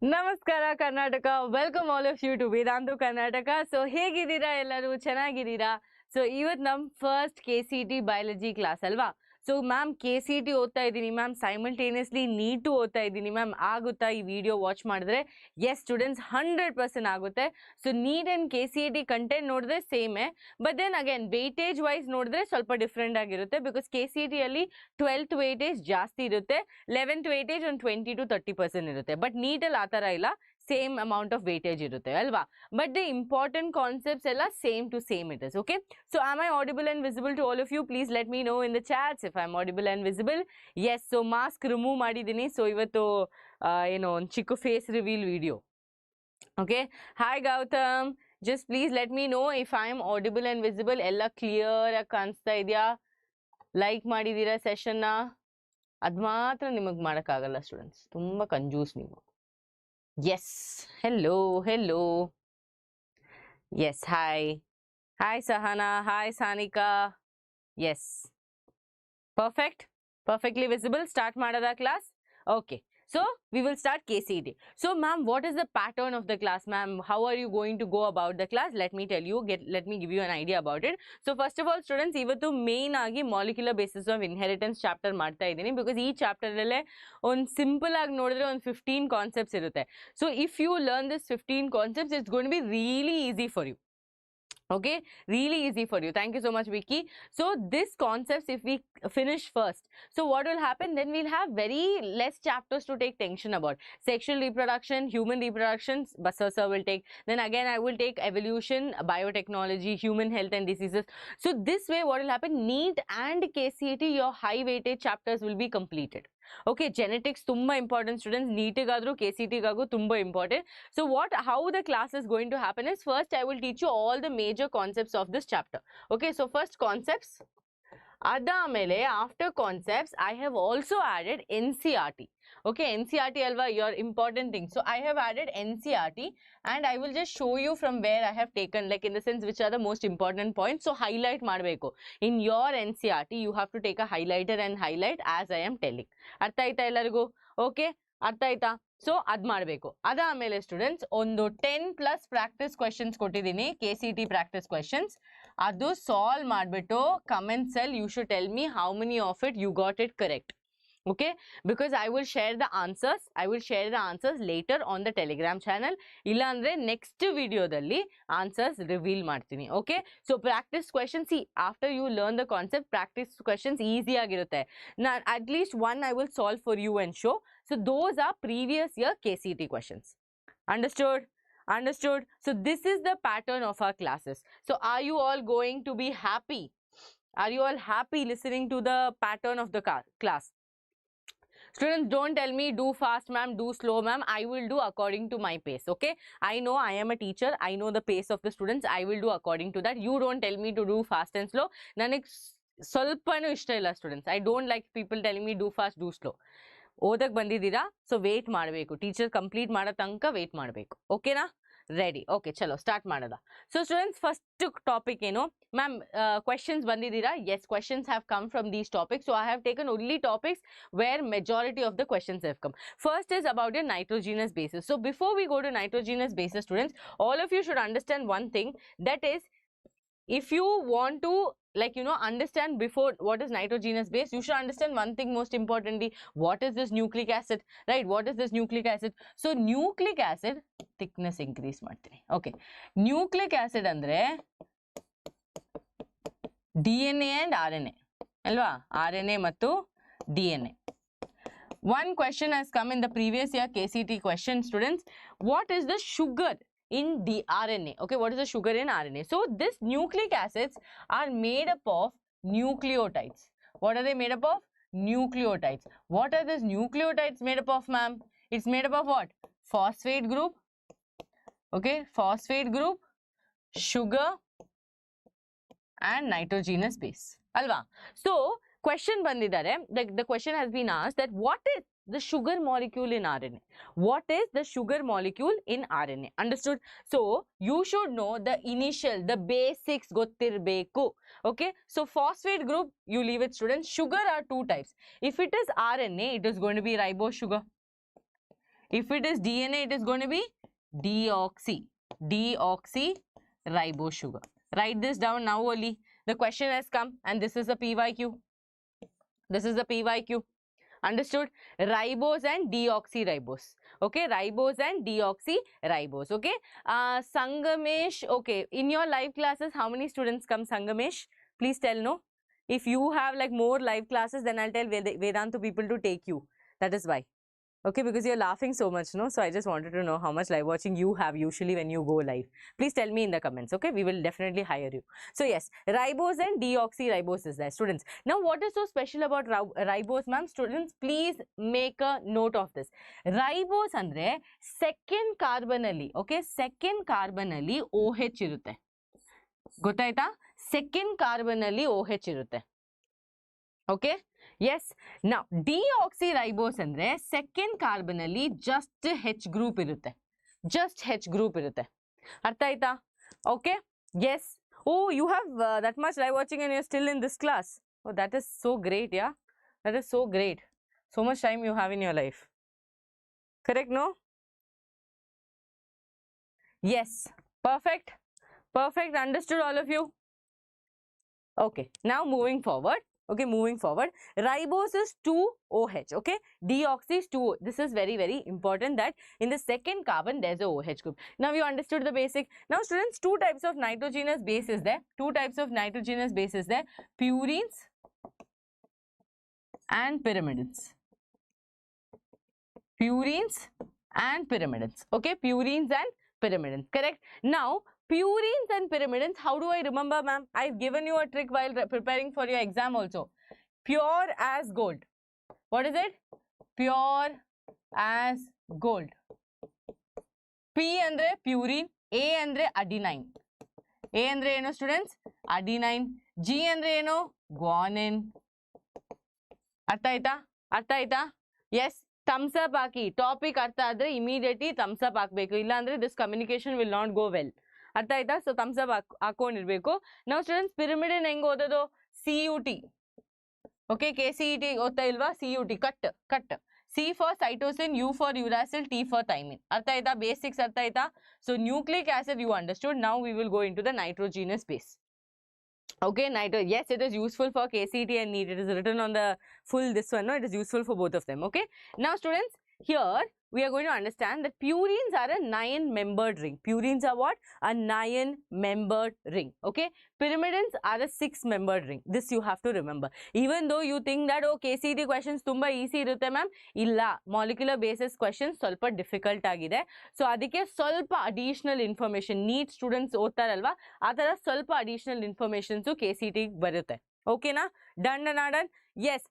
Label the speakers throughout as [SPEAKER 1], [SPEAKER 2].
[SPEAKER 1] Namaskara Karnataka. Welcome all of you to Vedantu Karnataka. So ಹೇಗಿದ್ದೀರಾ ಎಲ್ಲರೂ ಚೆನ್ನಾಗಿದ್ದೀರಾ? So ಇವತ್ತು ನಮ್ಮ first KCET biology class ಅಲ್ವಾ? So ಮ್ಯಾಮ್ KCET ಓದ್ತಾ ಇದ್ದೀನಿ ಮ್ಯಾಮ್, ಸೈಮಲ್ಟೇನಿಯಸ್ಲಿ NEET ಓದ್ತಾ ಇದ್ದೀನಿ ಮ್ಯಾಮ್, ಆಗುತ್ತಾ ಈ ವಿಡಿಯೋ ವಾಚ್ ಮಾಡಿದ್ರೆ? ಎಸ್ ಸ್ಟೂಡೆಂಟ್ಸ್ 100% ಆಗುತ್ತೆ. So NEET and KCET content ನೋಡಿದ್ರೆ ಸೇಮೇ, but then again weightage wise ನೋಡಿದ್ರೆ ಸ್ವಲ್ಪ ಡಿಫ್ರೆಂಟ್ ಆಗಿರುತ್ತೆ. ಬಿಕಾಸ್ KCET ಅಲ್ಲಿ 12th ವೇಟೇಜ್ ಜಾಸ್ತಿ ಇರುತ್ತೆ, 11th ವೇಟೇಜ್ ಒಂದು 20 to 30% ಇರುತ್ತೆ. ಬಟ್ NEET ಅಲ್ಲಿ ಆ ಥರ ಇಲ್ಲ, ಸೇಮ್ ಅಮೌಂಟ್ ಆಫ್ ವೇಟೇಜ್ ಇರುತ್ತೆ ಅಲ್ವಾ? ಬಟ್ ದ ಇಂಪಾರ್ಟೆಂಟ್ ಕಾನ್ಸೆಪ್ಟ್ಸ್ ಎಲ್ಲ same to same it is. Okay, so am I audible and visible to all of you? Please let me know in the chats if I am audible and visible. Yes, so mask remove ಮಾಡಿದ್ದೀನಿ. So ಇವತ್ತು ಏನೋ ಒಂದು ಚಿಕ್ಕ face reveal video. Okay, hi Gautam, just please let me know if I am audible and visible. ಎಲ್ಲ clear ಆಗಿ ಕಾಣಿಸ್ತಾ ಇದೆಯಾ? Like ಮಾಡಿದ್ದೀರಾ ಸೆಷನ್ನ? ಅದು ಮಾತ್ರ ನಿಮಗೆ ಮಾಡೋಕ್ಕಾಗಲ್ಲ ಸ್ಟೂಡೆಂಟ್ಸ್, ತುಂಬ ಕಂಜೂಸ್ ನೀವು. Yes, hello, hello. Yes, hi. Hi Sahana, hi Sanika. Yes. Perfect. Perfectly visible. Start madada class. Okay. So, we will start KCET. So, ma'am, what is the pattern of the class, ma'am? How are you going to go about the class? Let me tell you, let me give you an idea about it. So, first of all, students, ivattu main agi molecular basis of inheritance chapter ಮಾಡ್ತಾ ಇದ್ದೀನಿ, because ಈ chapter ಅಲ್ಲೇ ಒಂದು simple ಆಗಿ ನೋಡಿದ್ರೆ ಒಂದು 15 concepts ಇರುತ್ತೆ. So, if you learn this 15 concepts, it's going to be really easy for you. Okay, really easy for you. Thank you so much, Vicky. So this concepts, if we finish first, so what will happen, then we'll have very less chapters to take tension about. Sexual reproduction, human reproduction, Basasa will take. Then again I will take evolution, biotechnology, human health and diseases. So this way what will happen, NEET and KCET, your high weightage chapters will be completed. Okay, genetics tumba important students, NEET gadru KCET gagu tumba important. So how the class is going to happen is, first I will teach you all the major concepts of this chapter. Okay, so first concepts, adamele after concepts I have also added NCERT. Okay, NCERT alva your important thing. So I have added NCERT and I will just show you from where I have taken, like in the sense which are the most important points. So highlight ಮಾಡಬೇಕು. In your NCERT you have to take a highlighter and highlight as I am telling. ಅರ್ಥ ಆಯ್ತಾ ಎಲ್ಲರಿಗೂ? Okay, ಅರ್ಥ ಆಯ್ತಾ? So ಅದು ಮಾಡಬೇಕು. ಅದಾದಮೇಲೆ students ಒಂದು 10+ ಪ್ರಾಕ್ಟೀಸ್ ಕ್ವೆಶನ್ಸ್ ಕೊಟ್ಟಿದ್ದೀನಿ, KCET ಪ್ರಾಕ್ಟೀಸ್ ಕ್ವೆಶನ್ಸ್. ಅದು ಸಾಲ್ವ್ ಮಾಡಿಬಿಟ್ಟು ಕಮೆಂಟ್ಸಲ್ಲಿ you should tell me how many of it you got it correct. Okay, because I will share the answers later on the Telegram channel. Illa andre next video dalli answers reveal ಮಾಡ್ತೀನಿ. Okay, so practice questions, see, after you learn the concept, practice questions easy ಆಗಿರುತ್ತೆ. Now at least one I will solve for you and show. So those are previous year KCET questions. Understood? Understood? So this is the pattern of our classes. So are you all going to be happy? Are you all happy listening to the pattern of the class? Students, don't tell me do fast ma'am, do slow ma'am. I will do according to my pace. Okay, I know I am a teacher, I know the pace of the students. I will do according to that. You don't tell me to do fast and slow. Nanik ಸ್ವಲ್ಪನೂ ಇಷ್ಟ ಇಲ್ಲ students. I don't like people telling me do fast do slow. ಓದಕ್ಕೆ ಬಂದಿದ್ದೀರಾ, so wait ಮಾಡಬೇಕು, teacher complete ಮಾಡೋ ತನಕ wait ಮಾಡಬೇಕು. ಓಕೆನಾ? ರೆಡಿ? ಓಕೆ, ಚಲೋ ಸ್ಟಾರ್ಟ್ ಮಾಡೋದ. ಸೊ ಸ್ಟೂಡೆಂಟ್ಸ್, ಫಸ್ಟ್ ಟಾಪಿಕ್ ಏನು ಮ್ಯಾಮ್? ಕ್ವೆಶನ್ಸ್ ಬಂದಿದ್ದೀರಾ? Yes, questions have come from these topics. So I have taken only topics where majority of the questions have come. First is about your nitrogenous bases. So before we go to nitrogenous bases, students, all of you should understand one thing, that is, if you want to, like, you know, understand before what is nitrogenous base, you should understand one thing most importantly, what is this nucleic acid, right? What is this nucleic acid? So nucleic acid thickness increase ಮಾಡ್ತೀನಿ. Okay, nucleic acid ಅಂದ್ರೆ DNA and RNA ಅಲ್ವಾ? RNA ಮತ್ತು DNA. One question has come in the previous year KCET question, students. What is the sugar in the RNA? Okay, what is the sugar in RNA? So this nucleic acids are made up of nucleotides. What are they made up of? Nucleotides. What are these nucleotides made up of, ma'am? It's made up of what? Phosphate group. Okay, phosphate group, sugar and nitrogenous base. Alva? So question bandidare, the question has been asked that what is the sugar molecule in RNA? What is the sugar molecule in RNA? Understood? So you should know the initial, the basics gottirbeku. Okay, so phosphate group, you leave it, students. Sugar are two types. If it is RNA, it is going to be ribose sugar. If it is DNA, it is going to be deoxyribose sugar. Write this down now only. The question has come and this is a PYQ. This is the PYQ. Understood? Ribose and deoxyribose. Okay, ribose and deoxyribose. Okay, Sangamesh. Okay, in your live classes, how many students come, Sangamesh? Please tell no. If you have like more live classes, then I'll tell Vedantu people to take you. That is why. Okay, because you're laughing so much, no? So I just wanted to know how much live watching you have usually when you go live. Please tell me in the comments, okay? We will definitely hire you. So yes, ribose and deoxyribose is there, students. Now, what is so special about ribose, ma'am? Students, please make a note of this. Ribose andre second carbon alli, okay? Second carbon alli OH irutte. Gottaita? Second carbon alli OH irutte. Okay? Yes. Now, deoxyribose andre second carbon alli just H group irutte. Just H group irutte. Artha aita? Okay? Yes. Oh, you have that much live watching and you're still in this class. Oh, that is so great, yeah? That is so great. So much time you have in your life. Correct, no? Yes. Perfect. Perfect. Understood, all of you? Okay. Now, moving forward. Okay, moving forward, ribose is 2OH, okay, deoxy is 2. This is very, very important that in the second carbon, there's a OH group. Now, you understood the basic. Now, students, two types of nitrogenous bases there. Two types of nitrogenous bases there. Purines and pyrimidines. Purines and pyrimidines, okay, purines and pyrimidines, correct? Now, purines and pyrimidines, how do I remember, ma'am? I've given you a trick while preparing for your exam also. Pure as gold. What is it? Pure as gold. P andre purine, A andre adenine. A andre eno, students? Adenine. G andre eno? Guanine. Artha aita? Artha aita? Yes. Thumbs up haki. Topic artha adre immediately thumbs up hakbeku. Illa andre this communication will not go well. Artha aita? So thumbs up hakondirbeku. Now students, pyrimidine hengo odado? CUT. Okay, KCET otta ilva? CUT. Cut. C for cytosine, U for uracil, T for thymine. Artha aita? Basics artha aita? So nucleic acid you understood. Now we will go into the nitrogenous base. Okay, yes, it is useful for KCET and NEET. It is written on the full this one, no? It is useful for both of them, okay? Now, students, here we are going to understand that purines are a 9-membered ring. Purines are what? A 9-membered ring, okay? Pyrimidines are a 6-membered ring. This you have to remember. Even though you think that, oh, KCET questions tumba easy irutte, ma'am. Illa, molecular basis questions ಸ್ವಲ್ಪ difficult ಆಗಿದೆ. So, ಅದಕ್ಕೆ ಸ್ವಲ್ಪ additional information, NEET students ಓದ್ತಾರಲ್ವಾ, ಆ ಥರ ಸ್ವಲ್ಪ additional informations KCET ಬರುತ್ತೆ. ಓಕೆನಾ? Done? Yes.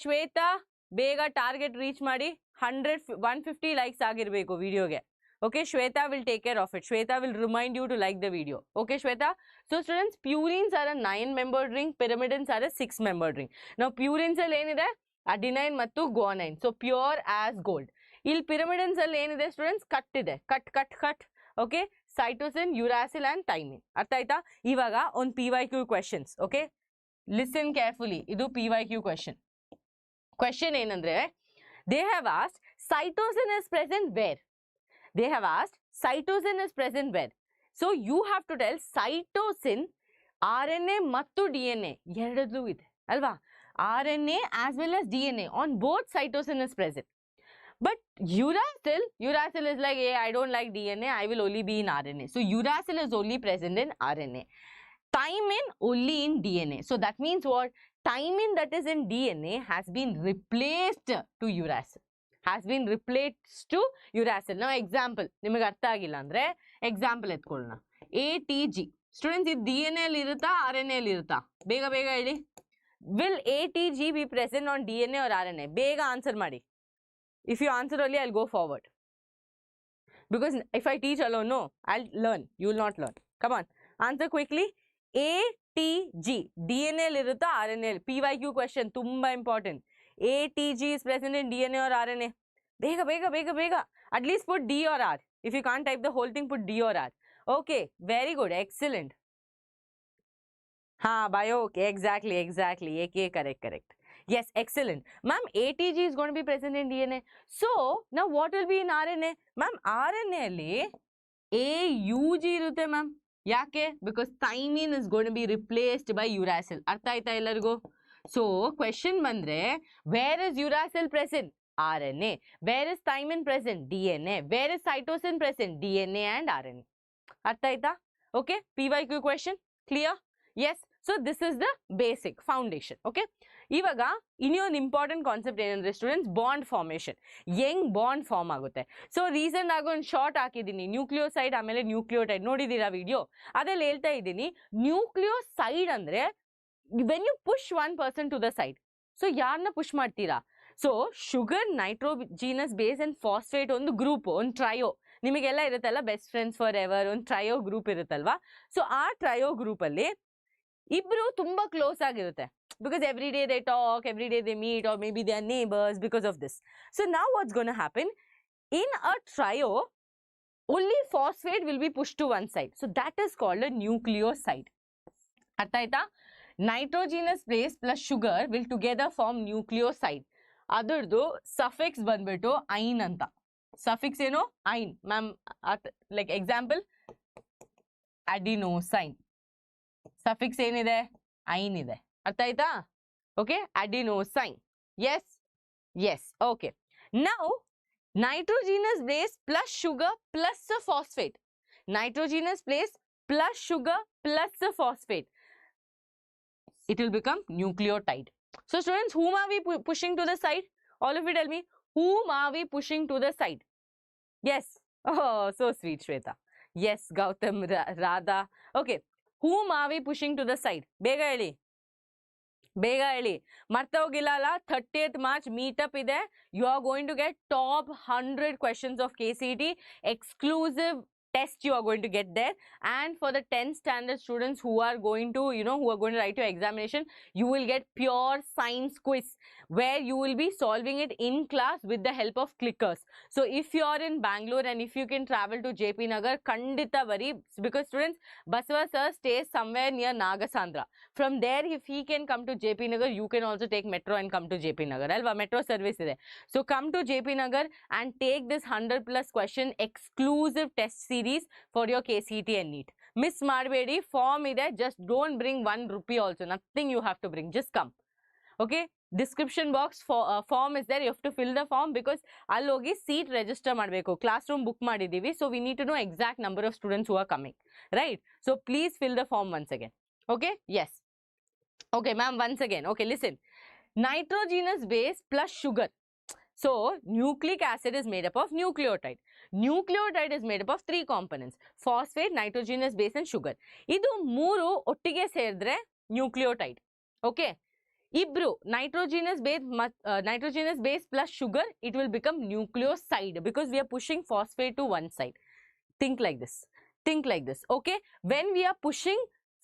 [SPEAKER 1] Shweta, ಬೇಗ ಟಾರ್ಗೆಟ್ ರೀಚ್ ಮಾಡಿ 150 likes ಆಗಿರಬೇಕು ವಿಡಿಯೋಗೆ. Okay, Shweta will take care of it. Shweta will remind you to like the video. Okay, Shweta? So, students, purines are a 9-membered ring. Pyrimidines are a 6-membered ring. Now, purines alli enide? Adenine mattu guanine. So, pure as gold. ಇಲ್ಲಿ pyrimidines alli enide, students? Cut ide. Cut. Okay? Cytosine, uracil and thymine. ಅರ್ಥ ಆಯ್ತಾ? ಇವಾಗ on PYQ questions. Okay? Listen carefully. ಇದು PYQ question. Question ಏನಂದ್ರೆ, they have asked cytosine is present where? They have asked cytosine is present where? So you have to tell cytosine, RNA mattu DNA ಎರಡಲ್ಲೂ ಇದೆ ಅಲ್ವಾ? RNA as well as DNA on both cytosine is present. But uracil is like, hey, I don't like DNA, I will only be in RNA. So uracil is only present in RNA. Thymine only in DNA. So that means what? Thymine that is in DNA has been replaced to uracil. Has been replaced to uracil. Now example, ನಿಮಗೆ ಅರ್ಥ ಆಗಿಲ್ಲ ಅಂದ್ರೆ example ಎತ್ಕೊಳ್ಳೋಣ. ATG. Students, ಇದು DNA ಅಲ್ಲಿ ಇರುತ್ತಾ RNA ಅಲ್ಲಿ ಇರುತ್ತಾ? ಬೇಗ ಹೇಳಿ. Will ATG be present on DNA or RNA? ಬೇಗ ಆನ್ಸರ್ ಮಾಡಿ. If you answer early, I'll go forward. Because if I teach alone, no, I'll learn. You will not learn. Come on. Answer quickly. ATG. DNA ಅಲ್ಲಿ ಇರುತ್ತಾ RNA ಅಲ್ಲಿ? PYQ question. ತುಂಬಾ important. ATG is present in DNA or RNA? ಬೇಗ. At least put D or R. If you can't type the whole thing, put D or R. Okay. Very good. Excellent. Bio. Okay. Exactly. AK. Correct. Yes, excellent. Ma'am, ATG is going to be present in DNA. So, now what will be in RNA? Ma'am, RNA alli AUG irutte ma'am. Yake? Because thymine is going to be replaced by uracil. Artha aita ellargo? So, question bandre, where is uracil present? RNA. Where is thymine present? DNA. Where is cytosine present? DNA and RNA. Artha aita? Okay, PYQ question. Clear? Yes. So, this is the basic foundation. Okay. ಇವಾಗ ಇನ್ನೊಂದು important concept ಏನಂದ್ರೆ students bond formation ಹೆಂಗ್ bond form ಆಗುತ್ತೆ so recent ಆಗಿ ಒಂದು short ಹಾಕಿದ್ದೀನಿ nucleoside ಆಮೇಲೆ nucleotide ನೋಡಿದೀರಾ video ಅದ್ರಲ್ಲಿ ಹೇಳ್ತಾ ಇದ್ದೀನಿ ನ್ಯೂಕ್ಲಿಯೋಸೈಡ್ ಅಂದ್ರೆ when you push 1% to the side so ಯಾರನ್ನ ಪುಷ್ ಮಾಡ್ತೀರಾ so sugar nitrogenous base and phosphate ಒಂದು ಗ್ರೂಪ್ ಒಂದು ಟ್ರಯೋ ನಿಮಗೆಲ್ಲ ಇರುತ್ತಲ್ಲ ಬೆಸ್ಟ್ ಫ್ರೆಂಡ್ಸ್ ಫಾರ್ ಎವರ್ ಒಂದು ಟ್ರಯೋ ಗ್ರೂಪ್ ಇರುತ್ತಲ್ವಾ ಸೊ ಆ ಟ್ರಯೋ ಗ್ರೂಪ್ ಅಲ್ಲಿ ಇಬ್ರು ತುಂಬಾ ಕ್ಲೋಸ್ ಆಗಿರುತ್ತೆ because every day they talk, every day they meet, or maybe they are neighbors because of this. So now what's going to happen? In a trio, only phosphate will be pushed to one side. So that is called a nucleoside. Artha aita? Nitrogenous base plus sugar will together form nucleoside. Adardu suffix banbitu ine anta. Suffix eno? Ine. Ma'am, like example, adenosine. Suffix enide? Ine ide. Artha aita? Okay, adenosine. Yes, yes. Okay. Now, nitrogenous base plus sugar plus a phosphate. Nitrogenous base plus sugar plus a phosphate. It will become nucleotide. So, students, whom are we pushing to the side? All of you tell me, whom are we pushing to the side? Yes. Oh, so sweet, Shweta. Yes, Gautam, Radha. Okay. Whom are we pushing to the side? Bega eli. ಬೇಗ ಹೇಳಿ ಮರ್ತಾ ಹೋಗಿಲ್ಲ ಅಲ್ಲ 30th March meetup ಇದೆ you are going to get top 100 questions of KCET exclusive test you are going to get there and for the 10th standard students who are going to who are going to write your examination you will get pure science quiz where you will be solving it in class with the help of clickers. So if you are in Bangalore and if you can travel to JP Nagar kandita vari because students Basava sir stays somewhere near Nagasandra. From there if he can come to JP Nagar you can also take metro and come to JP Nagar alva metro service ide. So come to JP Nagar and take this 100+ question exclusive test series for your KCET and NEET. Miss Madbedi, form ide, just don't bring 1 rupee also. Nothing you have to bring. Just come. Okay? Description box for form is there. You have to fill the form because alli hogi seat register madbeku. Classroom book ಮಾಡಿದೀವಿ. So we need to know exact number of students who are coming. Right? So please fill the form once again. Okay? Yes. Okay, ma'am, once again. Okay, listen. Nitrogenous base plus sugar. So, nucleic acid is made up of nucleotide. Nucleotide is made up of 3 components. Phosphate, nitrogenous base and sugar. Idu 3 ಒಟ್ಟಿಗೆ ಸೇರಿದ್ರೆ nucleotide. Okay. Ibru, nitrogenous base plus sugar, it will become nucleoside because we are pushing phosphate to one side. Think like this. Think like this. Okay. When we are pushing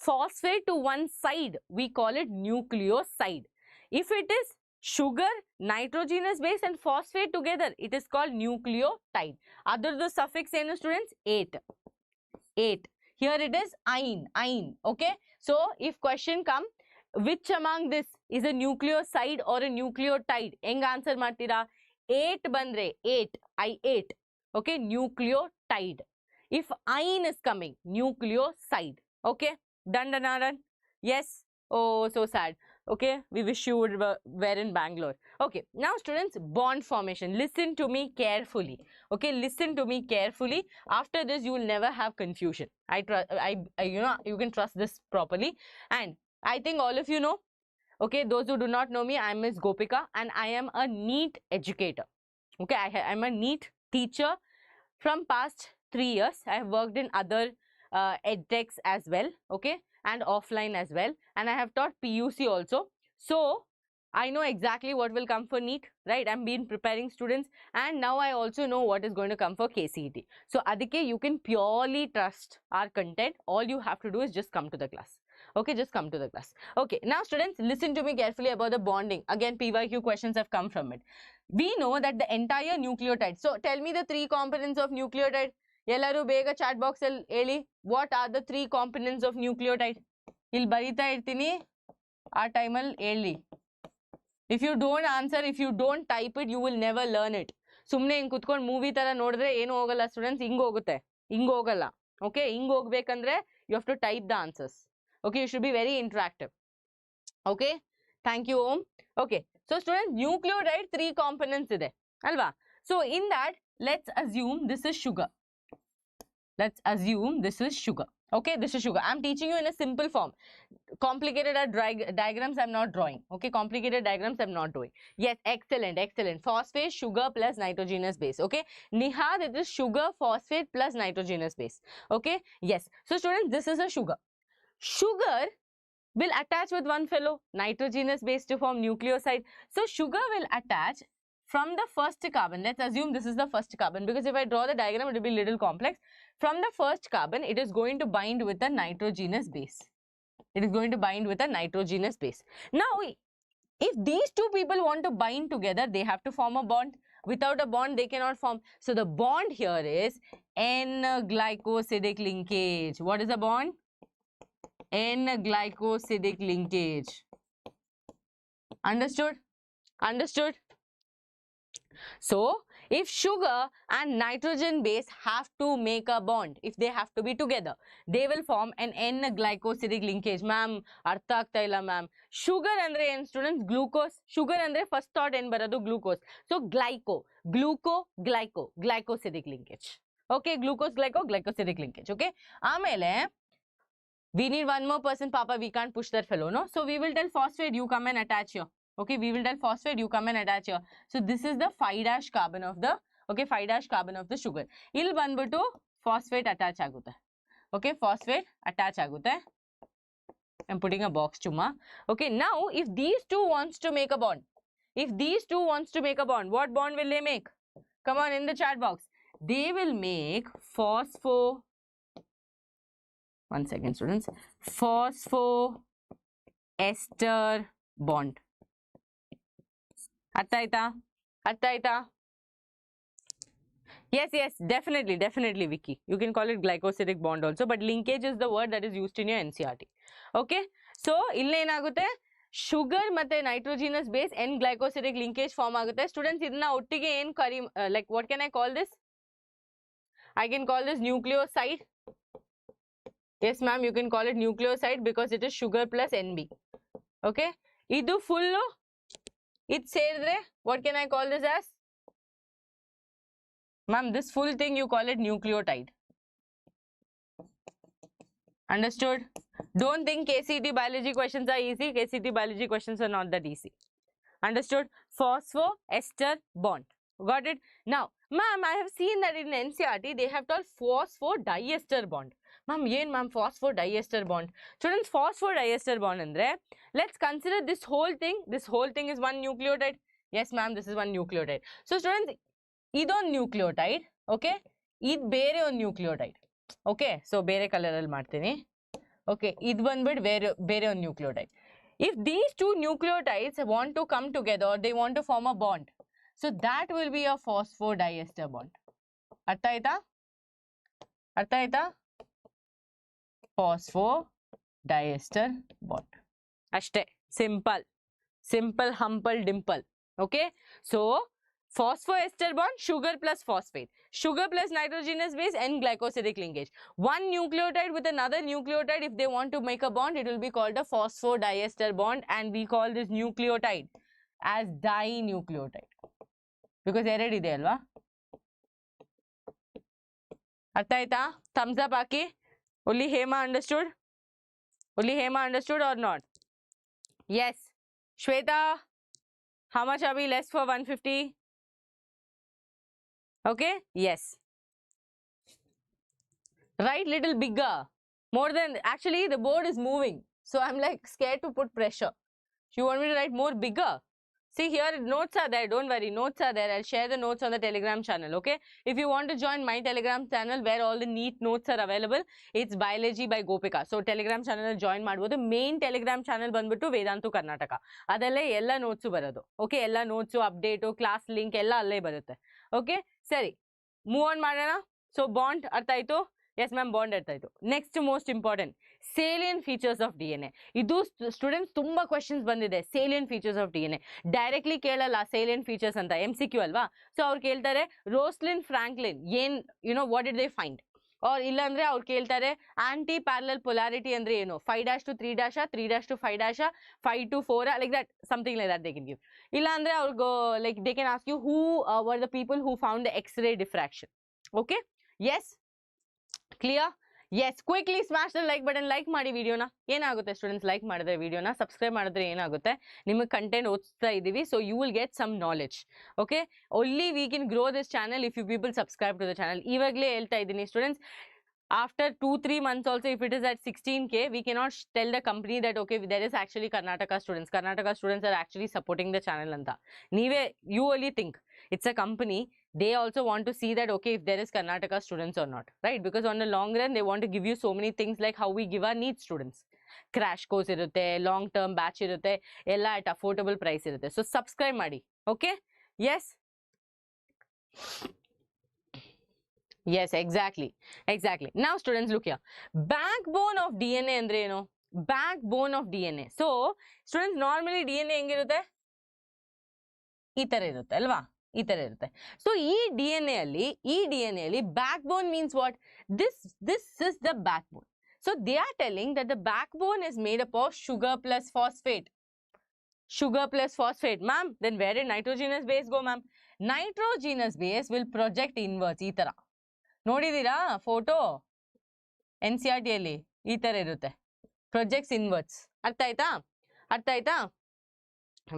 [SPEAKER 1] phosphate to one side, we call it nucleoside. If it is sugar, nitrogenous base and phosphate together, it is called nucleotide. Other the suffix ಏನು students? 8. 8. Here it is ine. Okay. So if question come, which among this is a nucleoside or a nucleotide? ಹೆಂಗ answer ಮಾಡ್ತೀರಾ? 8 ಬಂದ್ರೆ 8. I8. Okay. Nucleotide. If ine is coming, nucleoside. Okay. Done. Yes. Oh, so sad. Okay, we wish you were in Bangalore. Okay, now students, bond formation. Listen to me carefully. Okay, listen to me carefully. After this, you will never have confusion. You can trust this properly. And I think all of you know. Okay, those who do not know me, I am Miss Gopika, and I am a NEET educator. Okay, I am a NEET teacher. From past 3 years, I have worked in other edtechs as well. Okay. And offline as well, and I have taught PUC also, so I know exactly what will come for NEET, right? I'm been preparing students and now I also know what is going to come for KCET. So adike you can purely trust our content. All you have to do is just come to the class. Okay, just come to the class. Okay, now students, listen to me carefully about the bonding. Again, PYQ questions have come from it. We know that the entire nucleotide, so tell me the 3 components of nucleotide. ಎಲ್ಲರೂ ಬೇಗ chat box ಅಲ್ಲಿ ಹೇಳಿ what are the 3 components of nucleotide ಇಲ್ಲಿ ಬರೀತಾ ಇರ್ತೀನಿ ಆ ಟೈಮಲ್ಲಿ ಹೇಳಿ If you don't answer, if you don't type it, you will never learn it. ಸುಮ್ಮನೆ ಹಿಂಗೆ ಕುತ್ಕೊಂಡು ಮೂವಿ ತರ ನೋಡಿದ್ರೆ ಏನು ಹೋಗಲ್ಲ ಸ್ಟೂಡೆಂಟ್ಸ್, ಹಿಂಗೆ ಹೋಗುತ್ತೆ, ಹಿಂಗೆ ಹೋಗಲ್ಲ. ಓಕೆ, ಹಿಂಗೆ ಹೋಗ್ಬೇಕಂದ್ರೆ you have to type the answers. Okay, you should be very interactive. Okay, thank you Om. Okay, so students, nucleotide 3 components ಇದೆ ಅಲ್ವಾ? So in that, let's assume this is sugar. Let's assume this is sugar. Okay, this is sugar. I'm teaching you in a simple form. Complicated diagrams I'm not drawing. Okay, complicated diagrams I'm not doing. Yes, excellent, excellent. Phosphate, sugar plus nitrogenous base. Okay, Nihad, it is sugar, phosphate plus nitrogenous base. Okay, yes. So students, this is a sugar. Sugar will attach with one fellow nitrogenous base to form nucleoside. So sugar will attach from the first carbon. Let's assume this is the first carbon, because if I draw the diagram, it will be a little complex. From the first carbon, it is going to bind with a nitrogenous base. It is going to bind with a nitrogenous base. Now, if these two people want to bind together, they have to form a bond. Without a bond, they cannot form. So the bond here is N-glycosidic linkage. What is the bond? N-glycosidic linkage. Understood? Understood? So, if sugar and nitrogen base have to make a bond, if they have to be together, they will form an N-glycosidic linkage. Ma'am, artha agta illa ma'am. Sugar andre en students? Glucose. Sugar andre first thought en baradu glucose. So, glycosidic linkage. Okay, glucose, glycosidic linkage. Okay. Amele, we need one more person, Papa. We can't push that fellow, no? So, we will tell phosphate, you come and attach here. Okay, we will tell phosphate, you come and attach here. So this is the 5' carbon of the, okay, 5' carbon of the sugar. Illi banbitu phosphate attach agutte. Okay, phosphate attach agutte. I'm putting a box chumma. Okay, now if these two wants to make a bond, what bond will they make? Come on, in the chat box. They will make one second students, phosphoester bond. Attaita? Yes, definitely Vicky. You can call it glycosidic bond also, but linkage is the word that is used in your NCERT. Okay, so ille enagutte sugar matte nitrogenous base N-glycosidic linkage form agutte. Students, idna ottige en kari, like what can I call this? I can call this nucleoside. Yes ma'am, you can call it nucleoside because it is sugar plus NB. Okay, idu full. It says, what can I call this as? Ma'am, this full thing you call it nucleotide. Understood? Don't think KCET biology questions are easy. KCET biology questions are not that easy. Understood? Phosphoester bond. Got it? Now, ma'am, I have seen that in NCERT they have told phosphodiester bond. Ma'am, yen ma'am, phosphodiester bond. Students, phosphodiester bond andre, let's consider this whole thing. This whole thing is one nucleotide. Yes ma'am, this is one nucleotide. So students, idon nucleotide, okay? Id bere on nucleotide. Okay, so bere color al martini. Okay, id banbid bere on nucleotide. If these two nucleotides want to come together, they want to form a bond. So that will be a phosphodiester bond. Artha aita? Phosphodiester bond. Ashte. Simple, humble, dimple. Okay. So, phosphoester bond, sugar plus phosphate. Sugar plus nitrogenous base and glycosidic linkage. One nucleotide with another nucleotide, if they want to make a bond, it will be called a phosphodiester bond, and we call this nucleotide as dinucleotide. Because error ide alva. Artha aita? Thumbs up aki. Only Hema understood? Only Hema understood or not? Yes. Shweta, how much are we less for 150? Okay? Yes. Write little bigger. More than, actually the board is moving. So I'm like scared to put pressure. You want me to write more bigger? See here, notes are there. Don't worry, notes are there. I'll share the notes on the Telegram channel, okay? If you want to join my Telegram channel where all the NEET notes are available, it's Biology by Gopika. So Telegram channel join ಮಾಡಬಹುದು. Main Telegram channel ಬಂದ್ಬಿಟ್ಟು Vedantu Karnataka. ಅದಲ್ಲೇ ಎಲ್ಲ notes ಬರೋದು. Okay, ಎಲ್ಲ notes, update, class link ಎಲ್ಲ ಅಲ್ಲೇ ಬರುತ್ತೆ. Okay, ಸರಿ. Move on ಮಾಡೋಣ. So bond ಅರ್ಥ ಆಯ್ತು? Yes ma'am, bond ಅರ್ಥ ಆಯ್ತು. Next most important. salient features of DNA. ಇದು ಸ್ಟೂಡೆಂಟ್ಸ್ ತುಂಬಾ ಕ್ವೆಶನ್ಸ್ ಬಂದಿದೆ. salient features of DNA directly ಕೇಳಲ್ಲ salient features ಅಂತ, MCQ ಅಲ್ವಾ. ಸೊ ಅವ್ರು ಕೇಳ್ತಾರೆ ರೋಸ್ಲಿನ್ ಫ್ರಾಂಕ್ಲಿನ್ ಏನ್ what did they find, or ಇಲ್ಲಾಂದ್ರೆ ಅವ್ರು ಕೇಳ್ತಾರೆ ಆಂಟಿ ಪ್ಯಾರಲಲ್ ಪೊಲಾರಿಟಿ ಅಂದ್ರೆ ಏನು, 5' to 3' 3' to 5' 5 to 4 like that, something like that they can give. ಇಲ್ಲಾಂದ್ರೆ ಅವ್ರಿಗೆ like they can ask you who were the people who found the X-ray diffraction. Okay, yes, clear? Yes, quickly smash the like button. Like ಮಾಡಿ ವಿಡಿಯೋನ. ಏನಾಗುತ್ತೆ students like ಮಾಡಿದ್ರೆ ವಿಡಿಯೋನ, subscribe ಮಾಡಿದ್ರೆ ಏನಾಗುತ್ತೆ, ನಿಮಗೆ ಕಂಟೆಂಟ್ ಓದಿಸ್ತಾ ಇದ್ದೀವಿ, so you will get some knowledge. Okay, only we can grow this channel if you people subscribe to the channel. ಇವಾಗಲೇ ಹೇಳ್ತಾ ಇದ್ದೀನಿ students, after 2-3 months also, if it is at 16K, we cannot tell the company that okay, there is actually Karnataka students are actually supporting the channel anta. You only think it's a company, they also want to see that okay, if there is Karnataka students or not, right? Because on the long run they want to give you so many things like how we give our NEET students. Crash course irutte, long term batch irutte, ella at affordable price irutte. So subscribe ಮಾಡಿ. Okay, yes, yes, exactly. Now students look here, backbone of DNA ಅಂದ್ರೆ ಏನು, backbone of DNA. so students normally DNA ಹೆಂಗಿರುತ್ತೆ, ಈ ತರ ಇರುತ್ತೆ ಅಲ್ವಾ, ಈ ತರ ಇರುತ್ತೆ. ಸೊ ಈ DNA ಅಲ್ಲಿ backbone means what, this is the backbone. so they are telling that the backbone is made up of sugar plus phosphate. Ma'am, then where did nitrogenous base go, ma'am? Nitrogenous base will project inwards. ಈ ತರ ನೋಡಿದೀರಾ photo, NCERT ಅಲ್ಲಿ ಈ ತರ ಇರುತ್ತೆ, projects inwards. ಅರ್ಥ ಆಯ್ತಾ?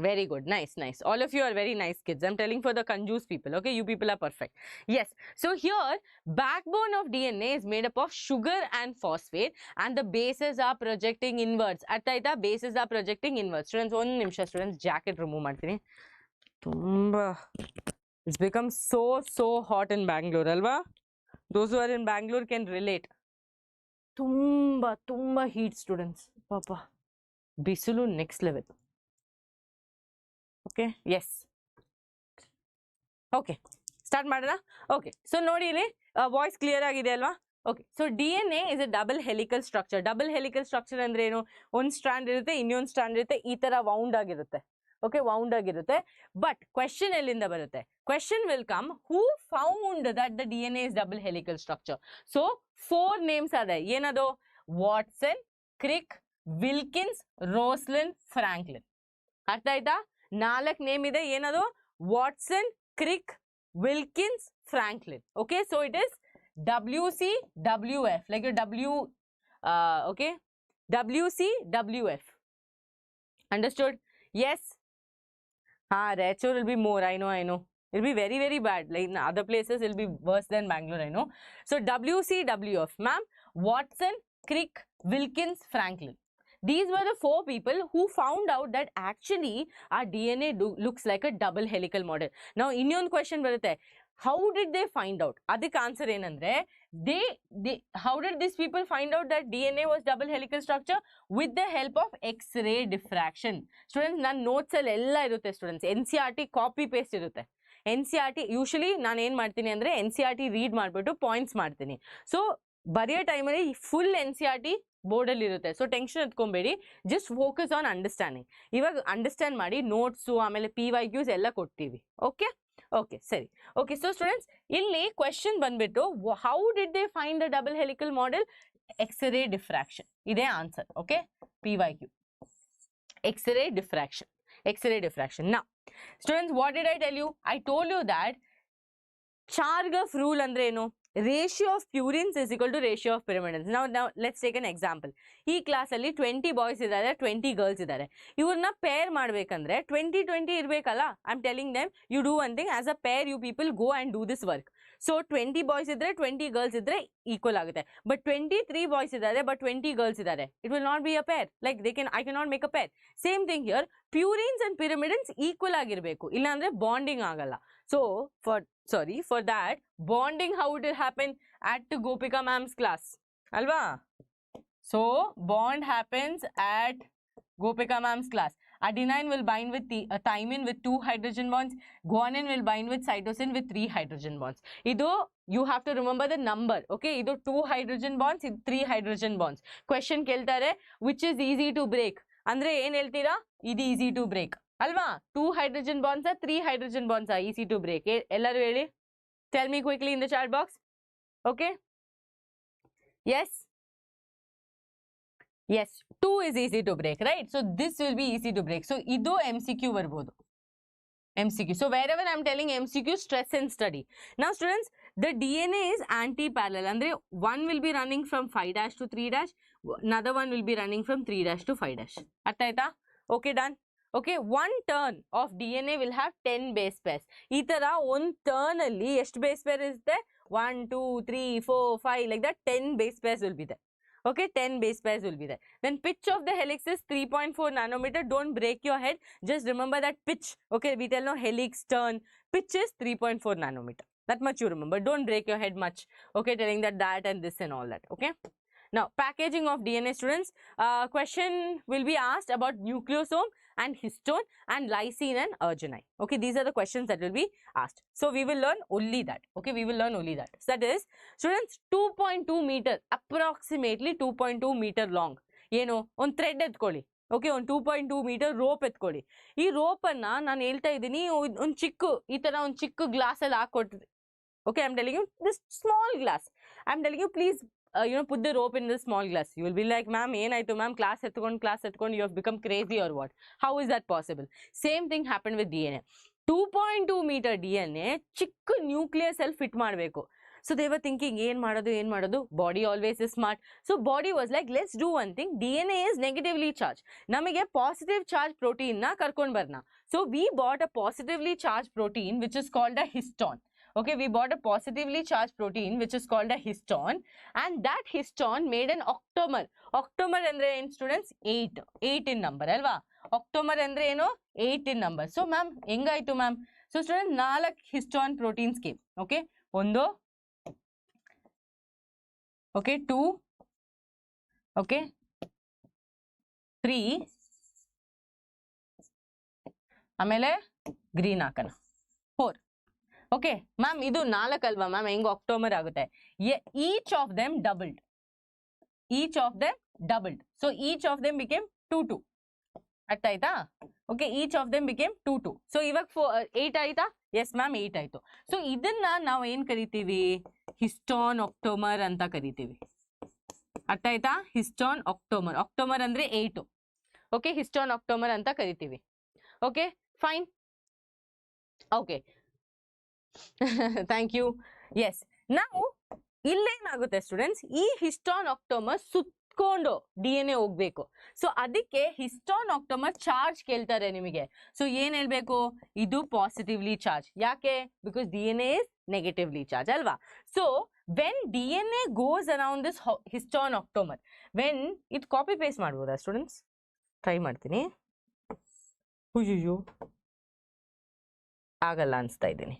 [SPEAKER 1] Very good, nice. All of you are very nice kids. I'm telling for the confused people. Okay, you people are perfect. Yes, so here backbone of DNA is made up of sugar and phosphate, and the bases are projecting inwards. Artha aita, bases are projecting inwards. Students, one ನಿಮಿಷ students, jacket remove ಮಾಡ್ತೀನಿ. ತುಂಬಾ it's become so hot in Bangalore alva. Those who are in Bangalore can relate. ತುಂಬಾ heat students, papa ಬಿಸಿಲು next level. Okay, yes, okay, start ಮಾಡೋಣ. okay, so ನೋಡಿ ಇಲ್ಲಿ voice clear ಆಗಿದೆ ಅಲ್ವಾ. okay, so DNA is a double helical structure. double helical structure ಅಂದ್ರೆ ಏನು, ಒಂದು ಸ್ಟ್ರಾಂಡ್ ಇರುತ್ತೆ, ಇನ್ನೊಂದು ಸ್ಟ್ರಾಂಡ್ ಇರುತ್ತೆ, ಈ ತರ ವೌಂಡ್ ಆಗಿರುತ್ತೆ. okay, wound ಆಗಿರುತ್ತೆ. but question ಎಲ್ಲಿಂದ ಬರುತ್ತೆ, question will come, who found that the DNA is double helical structure. so 4 names are there. ಏನದು, Watson, Crick, Wilkins, Rosalind, Franklin. ಅರ್ಥ ಆಯ್ತಾ, 4 ನೇಮ್ ಇದೆ. ಏನದು, Watson, Crick, Wilkins, Franklin. okay, so it is WCWF, like your W, okay, WCWF. understood? yes. Rachur will be more, I know. It will be very bad. Like in other places, it will be worse than Bangalore, I know. So WCWF, ma'am, Watson, Crick, Wilkins, Franklin. These were the 4 people who found out that actually our DNA looks like a double helical model. Now, ಇನ್ನೊಂದು question ಬರುತ್ತೆ, how did they find out? ಅದಕ್ಕೆ answer ಏನಂದ್ರೆ, how did these people find out that DNA was double helical structure? With the help of X-ray diffraction. Students, ನನ್ನ notes ಅಲ್ಲಿ ಎಲ್ಲ ಇರುತ್ತೆ students, NCERT copy paste ಇರುತ್ತೆ. NCERT usually ನಾನು ಏನು ಮಾಡ್ತೀನಿ ಅಂದರೆ NCERT ರೀಡ್ ಮಾಡಿಬಿಟ್ಟು ಪಾಯಿಂಟ್ಸ್ ಮಾಡ್ತೀನಿ. ಸೊ ಬರೆಯೋ ಟೈಮಲ್ಲಿ ಫುಲ್ NCERT ಬೋರ್ಡಲ್ಲಿ ಇರುತ್ತೆ. ಸೊ ಟೆನ್ಷನ್ ಎತ್ಕೊಬೇಡಿ, ಜಸ್ಟ್ ಫೋಕಸ್ ಆನ್ ಅಂಡರ್ಸ್ಟ್ಯಾಂಡಿಂಗ್. ಇವಾಗ ಅಂಡರ್ಸ್ಟ್ಯಾಂಡ್ ಮಾಡಿ, ನೋಟ್ಸು ಆಮೇಲೆ PYQs ಎಲ್ಲ ಕೊಡ್ತೀವಿ. ಓಕೆ ಸರಿ. ಓಕೆ, ಸೊ ಸ್ಟೂಡೆಂಟ್ಸ್, ಇಲ್ಲಿ ಕ್ವೆಶನ್ ಬಂದ್ಬಿಟ್ಟು how did they find the double helical model? X-ray diffraction ಇದೇ answer. Okay, PYQ, X-ray diffraction. Now students, what did I tell you? I told you that Chargaff rule ಅಂದ್ರೆ ಏನು? ratio of purines is equal to ratio of pyrimidines. Now let's take an example. ಈ class ಅಲ್ಲಿ 20 boys ಇದ್ದಾರೆ, 20 girls ಇದ್ದಾರೆ. ಇವ್ರನ್ನ peer ಮಾಡ್ಬೇಕಂದ್ರೆ 20 ಇರ್ಬೇಕಲ್ಲ. I am telling them, you do one thing, as a pair you people go and do this work. So 20 boys ಇದ್ರೆ 20 girls ಇದ್ರೆ equal ಆಗುತ್ತೆ. ಬಟ್ 23 ಬಾಯ್ಸ್ ಇದ್ದಾರೆ ಬಟ್ 20 ಗರ್ಲ್ಸ್ ಇದ್ದಾರೆ, it will not be a pair. Like I can not make a pair. Same thing here, purines and pyrimidines equal ಆಗಿರ್ಬೇಕು, ಇಲ್ಲ ಅಂದ್ರೆ bonding ಆಗಲ್ಲ. So for that bonding, how it will happen? At Gopika ma'am's class alva. So bond happens at Gopika ma'am's class. Adenine will bind with thymine with 2 hydrogen bonds. Guanine will bind with cytosine with 3 hydrogen bonds. Ido, you have to remember the number. Okay, ido 2 hydrogen bonds, 3 hydrogen bonds. Question keltare, which is easy to break? Andre ಏನು ಹೇಳ್ತೀರಾ? ಇದು easy to break. ಅಲ್ವಾ? 2 hydrogen bonds are 3 hydrogen bonds are easy to break. ಎಲ್ಲರೂ ಹೇಳಿ. Tell me quickly in the chat box. Okay? Yes? Yes, 2 is easy to break, right? So this will be easy to break. So idu MCQ barbodu. MCQ. So wherever I am telling MCQ, stress and study. Now students, the DNA is anti-parallel. Andre one will be running from 5' to 3', another one will be running from 3' to 5'. Artha aita? Okay, done. Okay, one turn of DNA will have 10 base pairs. Ee tara one turn alli ಎಷ್ಟು base pair is there? 1, 2, 3, 4, 5 like that 10 base pairs will be there. Okay, 10 base pairs will be there. Then pitch of the helix is 3.4 nanometer. Don't break your head. Just remember that pitch. Okay, we tell no helix turn. Pitch is 3.4 nanometer. That much you remember. Don't break your head much. Okay, telling that and this and all that. Okay. Now, packaging of DNA, students. Question will be asked about nucleosome and histone and lysine and arginine. Okay, these are the questions that will be asked. So, we will learn only that. Okay, we will learn only that. So, that is, students, 2.2 meter, approximately 2.2 meter long. You know, on thread etkoli. Okay, on 2.2 meter rope etkoli. Ee rope anna naan helta idini on chikku ee tara on chikku glass alli hakotti. Okay, I am telling you this small glass. I am telling you, please put the rope in this small glass. You will be like, ma'am, ಏನಾಯ್ತು ma'am, class ಎತ್ಕೊಂಡು you have become crazy or what? How is that possible? Same thing happened with DNA. 2.2 meter DNA ಚಿಕ್ಕ nucleus ಅಲ್ಲಿ fit ಮಾಡಬೇಕು. So they were thinking, ಏನು ಮಾಡೋದು? Body always is smart. So body was like, let's do one thing. DNA is negatively charged. ನಮಗೆ positive charge protein ನ ಕರ್ಕೊಂಡು ಬರೋಣ. So we bought a positively charged protein which is called a histone. Okay, we bought a positively charged protein which is called a histone, and that histone made an octamer. Octamer andre in students 8 in number alva. Octamer andre eno 8 in number. So ma'am engaitu ma'am. So students 4 histone proteins came. Okay, ondo, okay, 2, okay, 3, amele green hakana, 4. Okay, ma'am, idu 4 alva ma'am, hengo octomer agutte. Each of them doubled. Each of them doubled. So each of them became 2, 2. Artha aita? Okay, each of them became 2, 2. So ivag 8 aita? Yes ma'am, 8 aitu. So idanna ನಾವು ಏನು ಕರಿತೀವಿ? Histone octomer ಅಂತ ಕರಿತೀವಿ. ಅರ್ಥ ಆಯ್ತಾ? Histone octomer. Octomer ಅಂದ್ರೆ 8. Okay, histone octomer ಅಂತ ಕರಿತೀವಿ. Okay, fine. Okay. Thank you. Yes. Now, ಇಲ್ಲೇನಾಗುತ್ತೆ ಸ್ಟೂಡೆಂಟ್ಸ್, ಈ ಹಿಸ್ಟೋನ್ ಆಕ್ಟೋಮರ್ ಸುತ್ಕೊಂಡು DNA ಹೋಗ್ಬೇಕು. ಸೊ ಅದಕ್ಕೆ ಹಿಸ್ಟೋನ್ ಆಕ್ಟೋಮರ್ ಚಾರ್ಜ್ ಕೇಳ್ತಾರೆ ನಿಮಗೆ. ಸೊ ಏನ್ ಹೇಳ್ಬೇಕು? ಇದು ಪಾಸಿಟಿವ್ಲಿ ಚಾರ್ಜ್. ಯಾಕೆ? Because DNA is negatively charged ಅಲ್ವಾ? So when DNA goes around this histone octamer, when ಇದು ಕಾಪಿ ಪೇಸ್ಟ್ ಮಾಡ್ಬೋದಾ ಸ್ಟೂಡೆಂಟ್ಸ್? ಟ್ರೈ ಮಾಡ್ತೀನಿ. ಅಯ್ಯೋ ಆಗಲ್ಲ ಅನ್ಸ್ತಾ ಇದ್ದೀನಿ.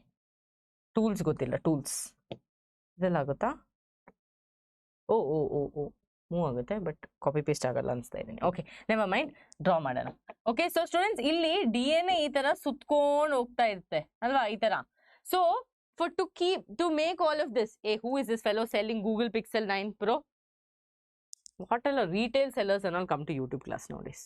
[SPEAKER 1] ಟೂಲ್ಸ್ ಗೊತ್ತಿಲ್ಲ, ಟೂಲ್ಸ್ ಇದೆಲ್ಲ ಆಗುತ್ತಾ? ಓ ಓ ಓ ಓ ಮೂವ್ ಆಗುತ್ತೆ, ಬಟ್ ಕಾಪಿ ಪೇಸ್ಟ್ ಆಗಲ್ಲ ಅನ್ಸ್ತಾ ಇದ್ದೀನಿ. ಓಕೆ, ನೆವರ್ ಮೈಂಡ್, ಡ್ರಾ ಮಾಡೋಣ. ಓಕೆ, ಸೊ ಸ್ಟೂಡೆಂಟ್ಸ್ ಇಲ್ಲಿ DNA ಈ ತರ ಸುತ್ಕೊಂಡು ಹೋಗ್ತಾ ಇರುತ್ತೆ ಅಲ್ವಾ, ಈ ತರ. So to make all of this, who is this fellow selling Google Pixel 9 Pro? What all retail sellers and all come to YouTube class nowadays?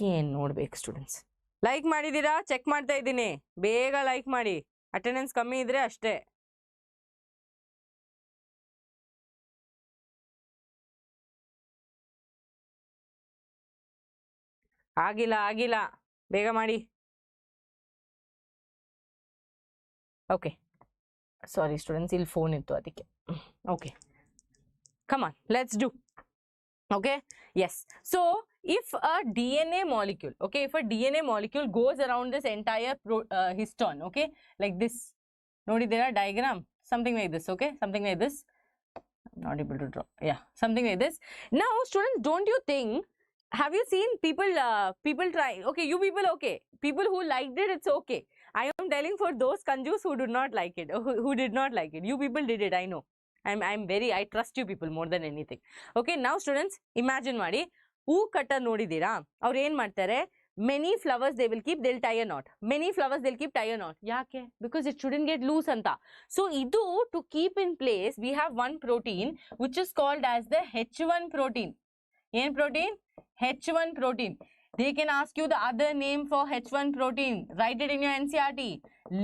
[SPEAKER 1] ಏನ್ ನೋಡ್ಬೇಕು ಸ್ಟೂಡೆಂಟ್ಸ್? ಲೈಕ್ ಮಾಡಿದೀರಾ? ಚೆಕ್ ಮಾಡ್ತಾ ಇದ್ದೀನಿ, ಬೇಗ ಲೈಕ್ ಮಾಡಿ. ಅಟೆಂಡೆನ್ಸ್ ಕಮ್ಮಿ ಇದ್ರೆ ಅಷ್ಟೇ. ಆಗಿಲ್ಲ, ಬೇಗ ಮಾಡಿ. ಓಕೆ, ಸಾರಿ ಸ್ಟೂಡೆಂಟ್ಸ್, ಇಲ್ಲಿ ಫೋನ್ ಇತ್ತು ಅದಕ್ಕೆ. Okay, come on, let's do. Okay, yes. So if a DNA molecule, okay, if a DNA molecule goes around this entire histone, okay, like this, nodidira diagram, something like this, okay, something like this. I'm not able to draw. Yeah, something like this. Now students, don't you think, have you seen people try? Okay, you people, okay, people who liked it, it's okay. I am telling for those kanjus who did not like it, who did not like it. You people did it, I know. I trust you people more than anything. Okay, now students, imagine ಮಾಡಿ ಹೂ ಕಟ್ಟ ನೋಡಿದೀರಾ? ಅವ್ರು ಏನ್ ಮಾಡ್ತಾರೆ? Many flowers they will keep, they'll tie a knot. Many flowers they'll keep, tie a knot. Yake? Because it shouldn't get loose anta. So idu, to keep in place, we have one protein which is called as the H1 protein. Any protein? H1 protein. They can ask you the other name for H1 protein. Write it in your NCRT.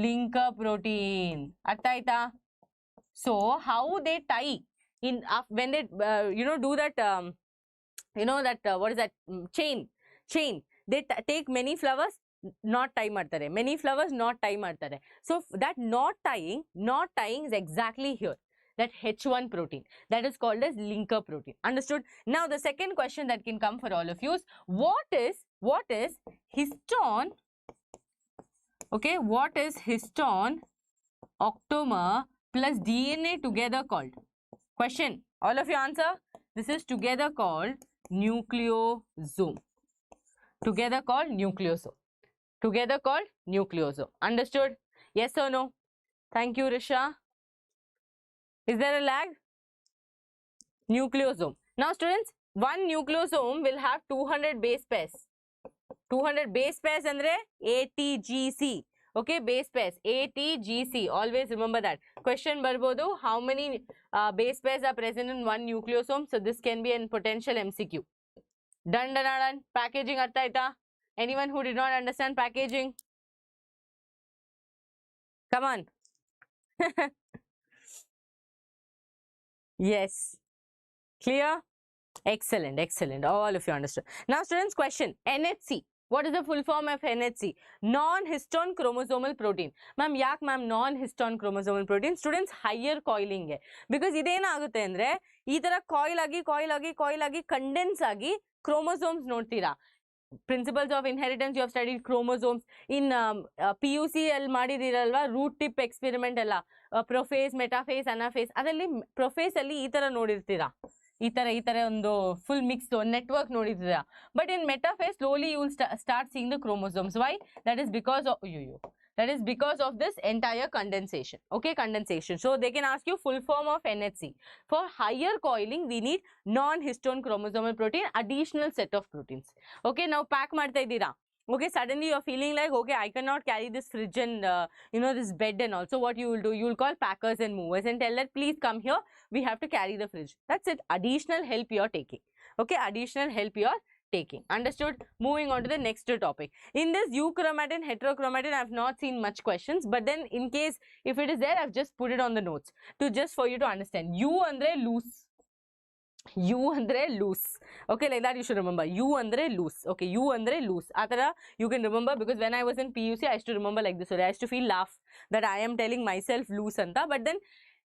[SPEAKER 1] Linker protein. Artha? So how they tie in when they do that what is that chain. They take many flowers, not tie ಮಾಡ್ತಾರೆ. Many flowers, not tie ಮಾಡ್ತಾರೆ. So that not tying is exactly here. That H1 protein. That is called as linker protein. Understood? Now the second question that can come for all of you is, what is histone? Okay, what is histone octamer plus DNA together called? Question. All of you answer. This is together called nucleosome. Together called nucleosome. Together called nucleosome. Understood? Yes or no? Thank you, Risha. Is there a lag? Nucleosome. Now students, one nucleosome will have 200 base pairs. 200 base pairs andre ATGC. Okay, base pairs ATGC. Always remember that. Question barbodu, how many base pairs are present in one nucleosome? So this can be a potential MCQ. Done. Packaging artha aita? Anyone who did not understand packaging? Come on. Yes. Clear? Excellent, excellent. All of you understood. Now students, question. NHC. What is the full form of NHC? Non-histone chromosomal protein. Ma'am, yak ma'am non-histone chromosomal protein? Students, higher coiling hai. Because idena agutte andre, ee tara coil agi condense agi chromosomes notira. Principles of inheritance, you have studied chromosomes. In PUC al ಮಾಡಿದಿರಲ್ವಾ root tip experiment ಎಲ್ಲ prophase, metaphase, anaphase. ಅದರಲ್ಲಿ prophase ಅಲ್ಲಿ ಈ ತರ ನೋಡಿರ್ತೀರಾ. ಈ ತರ ಒಂದು full mixed network ನೋಡಿದ್ದೀರಾ. But in metaphase, slowly you will start seeing the chromosomes. Why? That is because of That is because of this entire condensation. Okay, condensation. So they can ask you full form of NHC. For higher coiling, we need non-histone chromosomal protein, additional set of proteins. Okay, now pack ಮಾಡ್ತಾ ಇದ್ದೀರಾ. Okay, suddenly you're feeling like, okay, I cannot carry this fridge and this bed and also. What you will do, you will call packers and movers and tell that, please come here, we have to carry the fridge. That's it. Additional help you're taking. Okay, additional help you're taking. Understood? Moving on to the next topic. In this euchromatin, heterochromatin, I have not seen much questions, but then in case if it is there, I've just put it on the notes to just for you to understand. U andre loose. U andre loose. Okay, like that you should remember. U andre loose. Okay, U andre loose. Atara you can remember, because when I was in PUC, I used to remember like this. I used to feel laugh that I am telling myself loose anta, but then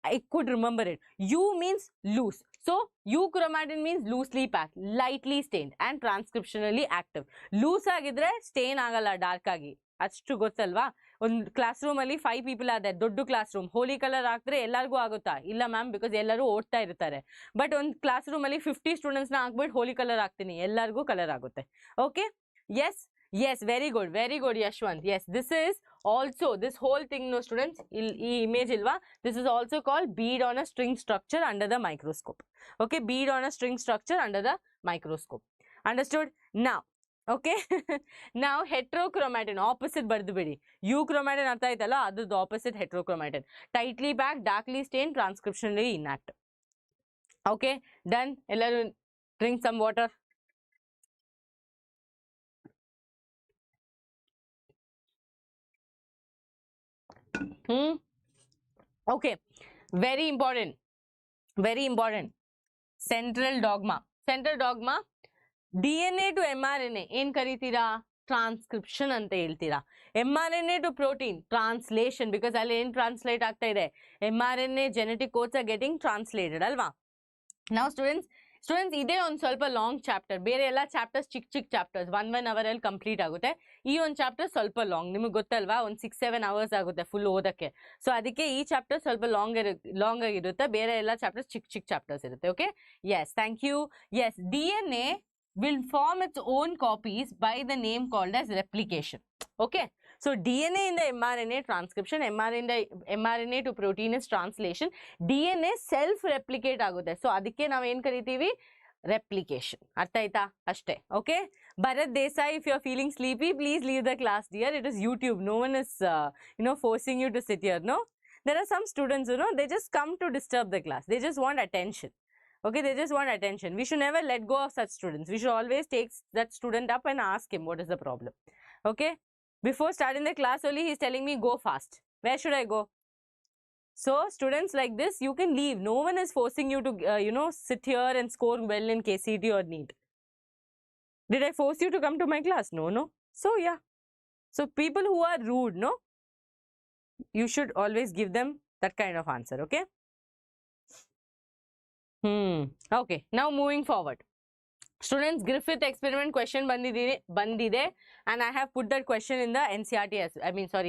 [SPEAKER 1] I could remember it. U means loose. So euchromatin means loosely packed, lightly stained and transcriptionally active. Loose agidre stain agalla dark agi. ಅಷ್ಟು ಗೊತ್ತಲ್ವಾ? ಒಂದು class room ಅಲ್ಲಿ 5 people are there, ದೊಡ್ಡ class room. ಹೋಲಿ colour ಹಾಕಿದ್ರೆ ಎಲ್ಲರಿಗೂ ಆಗುತ್ತಾ? ಇಲ್ಲ ma'am, because ಎಲ್ಲರೂ ಓಡ್ತಾ ಇರ್ತಾರೆ. ಬಟ್ ಒಂದು ಕ್ಲಾಸ್ ರೂಮ್ ಅಲ್ಲಿ 50 ಸ್ಟೂಡೆಂಟ್ಸ್ ನ ಹಾಕ್ಬಿಟ್ಟು ಹೋಲಿ ಕಲರ್ ಹಾಕ್ತೀನಿ, ಎಲ್ಲರಿಗೂ ಕಲರ್ ಆಗುತ್ತೆ. Okay, yes, very good Yashwant. Yes, this is also, this whole thing, no students, ಈ image ilva, this is also called bead on a string structure under the microscope. Okay, bead on a string structure under the microscope. Understood? Now okay, now heterochromatin, opposite bardu bidi. Euchromatin artha aitalla, adu the opposite heterochromatin. Tightly packed, darkly stained, transcriptionally inactive. Okay, done. Ellaru drink some water. Okay, very important. Central dogma. DNA to mRNA ಏನ್ ಕರೀತೀರಾ? Transcription ಅಂತ ಹೇಳ್ತೀರಾ. mRNA to protein, translation, because ಅಲ್ಲಿ ಏನ್ translate ಆಗ್ತಾ ಇದೆ? mRNA genetic codes are getting translated ಅಲ್ವಾ? Now students ಇದೇ ಒಂದು ಸ್ವಲ್ಪ ಲಾಂಗ್ ಚಾಪ್ಟರ್. ಬೇರೆ ಎಲ್ಲ ಚಾಪ್ಟರ್ಸ್ ಚಿಕ್ಕ ಚಾಪ್ಟರ್ಸ್ 1 hour ಅಲ್ಲಿ ಕಂಪ್ಲೀಟ್ ಆಗುತ್ತೆ. ಈ ಒಂದು ಚಾಪ್ಟರ್ ಸ್ವಲ್ಪ ಲಾಂಗ್, ನಿಮಗೆ ಗೊತ್ತಲ್ವಾ, ಒಂದು 6-7 hours ಆಗುತ್ತೆ ಫುಲ್ ಓದಕ್ಕೆ. ಸೊ ಅದಕ್ಕೆ ಈ ಚಾಪ್ಟರ್ ಸ್ವಲ್ಪ ಲಾಂಗ್ ಆಗಿರುತ್ತೆ. ಬೇರೆ ಎಲ್ಲ ಚಾಪ್ಟರ್ಸ್ ಚಿಕ್ಕ ಚಾಪ್ಟರ್ಸ್ ಇರುತ್ತೆ. Okay, yes, thank you. Yes, DNA will form its own copies by the name called as replication. Okay, So DNA in the mRNA transcription, mRNA to protein is translation. DNA self replicate ಆಗುತ್ತೆ. So ಅದಕ್ಕೆ ನಾವು ಏನು ಕರಿತೀವಿ? Replication. ಅರ್ಥ ಆಯ್ತಾ? ಅಷ್ಟೇ. Okay? Bharat Desai, if you are feeling sleepy, please leave the class, dear. It is YouTube. No one is, forcing you to sit here, no? There are some students, they just come to disturb the class. They just want attention. Okay, they just want attention. We should never let go of such students. We should always take that student up and ask him what is the problem. Okay? Before starting the class only, he's telling me, go fast. Where should I go? So, students like this, you can leave. No one is forcing you to, sit here and score well in KCET or NEET. Did I force you to come to my class? No, no. So, yeah. So, people who are rude, no? You should always give them that kind of answer, okay? Okay, now moving forward. Students, Griffith experiment question bandide, and I have put that question in the NCRT,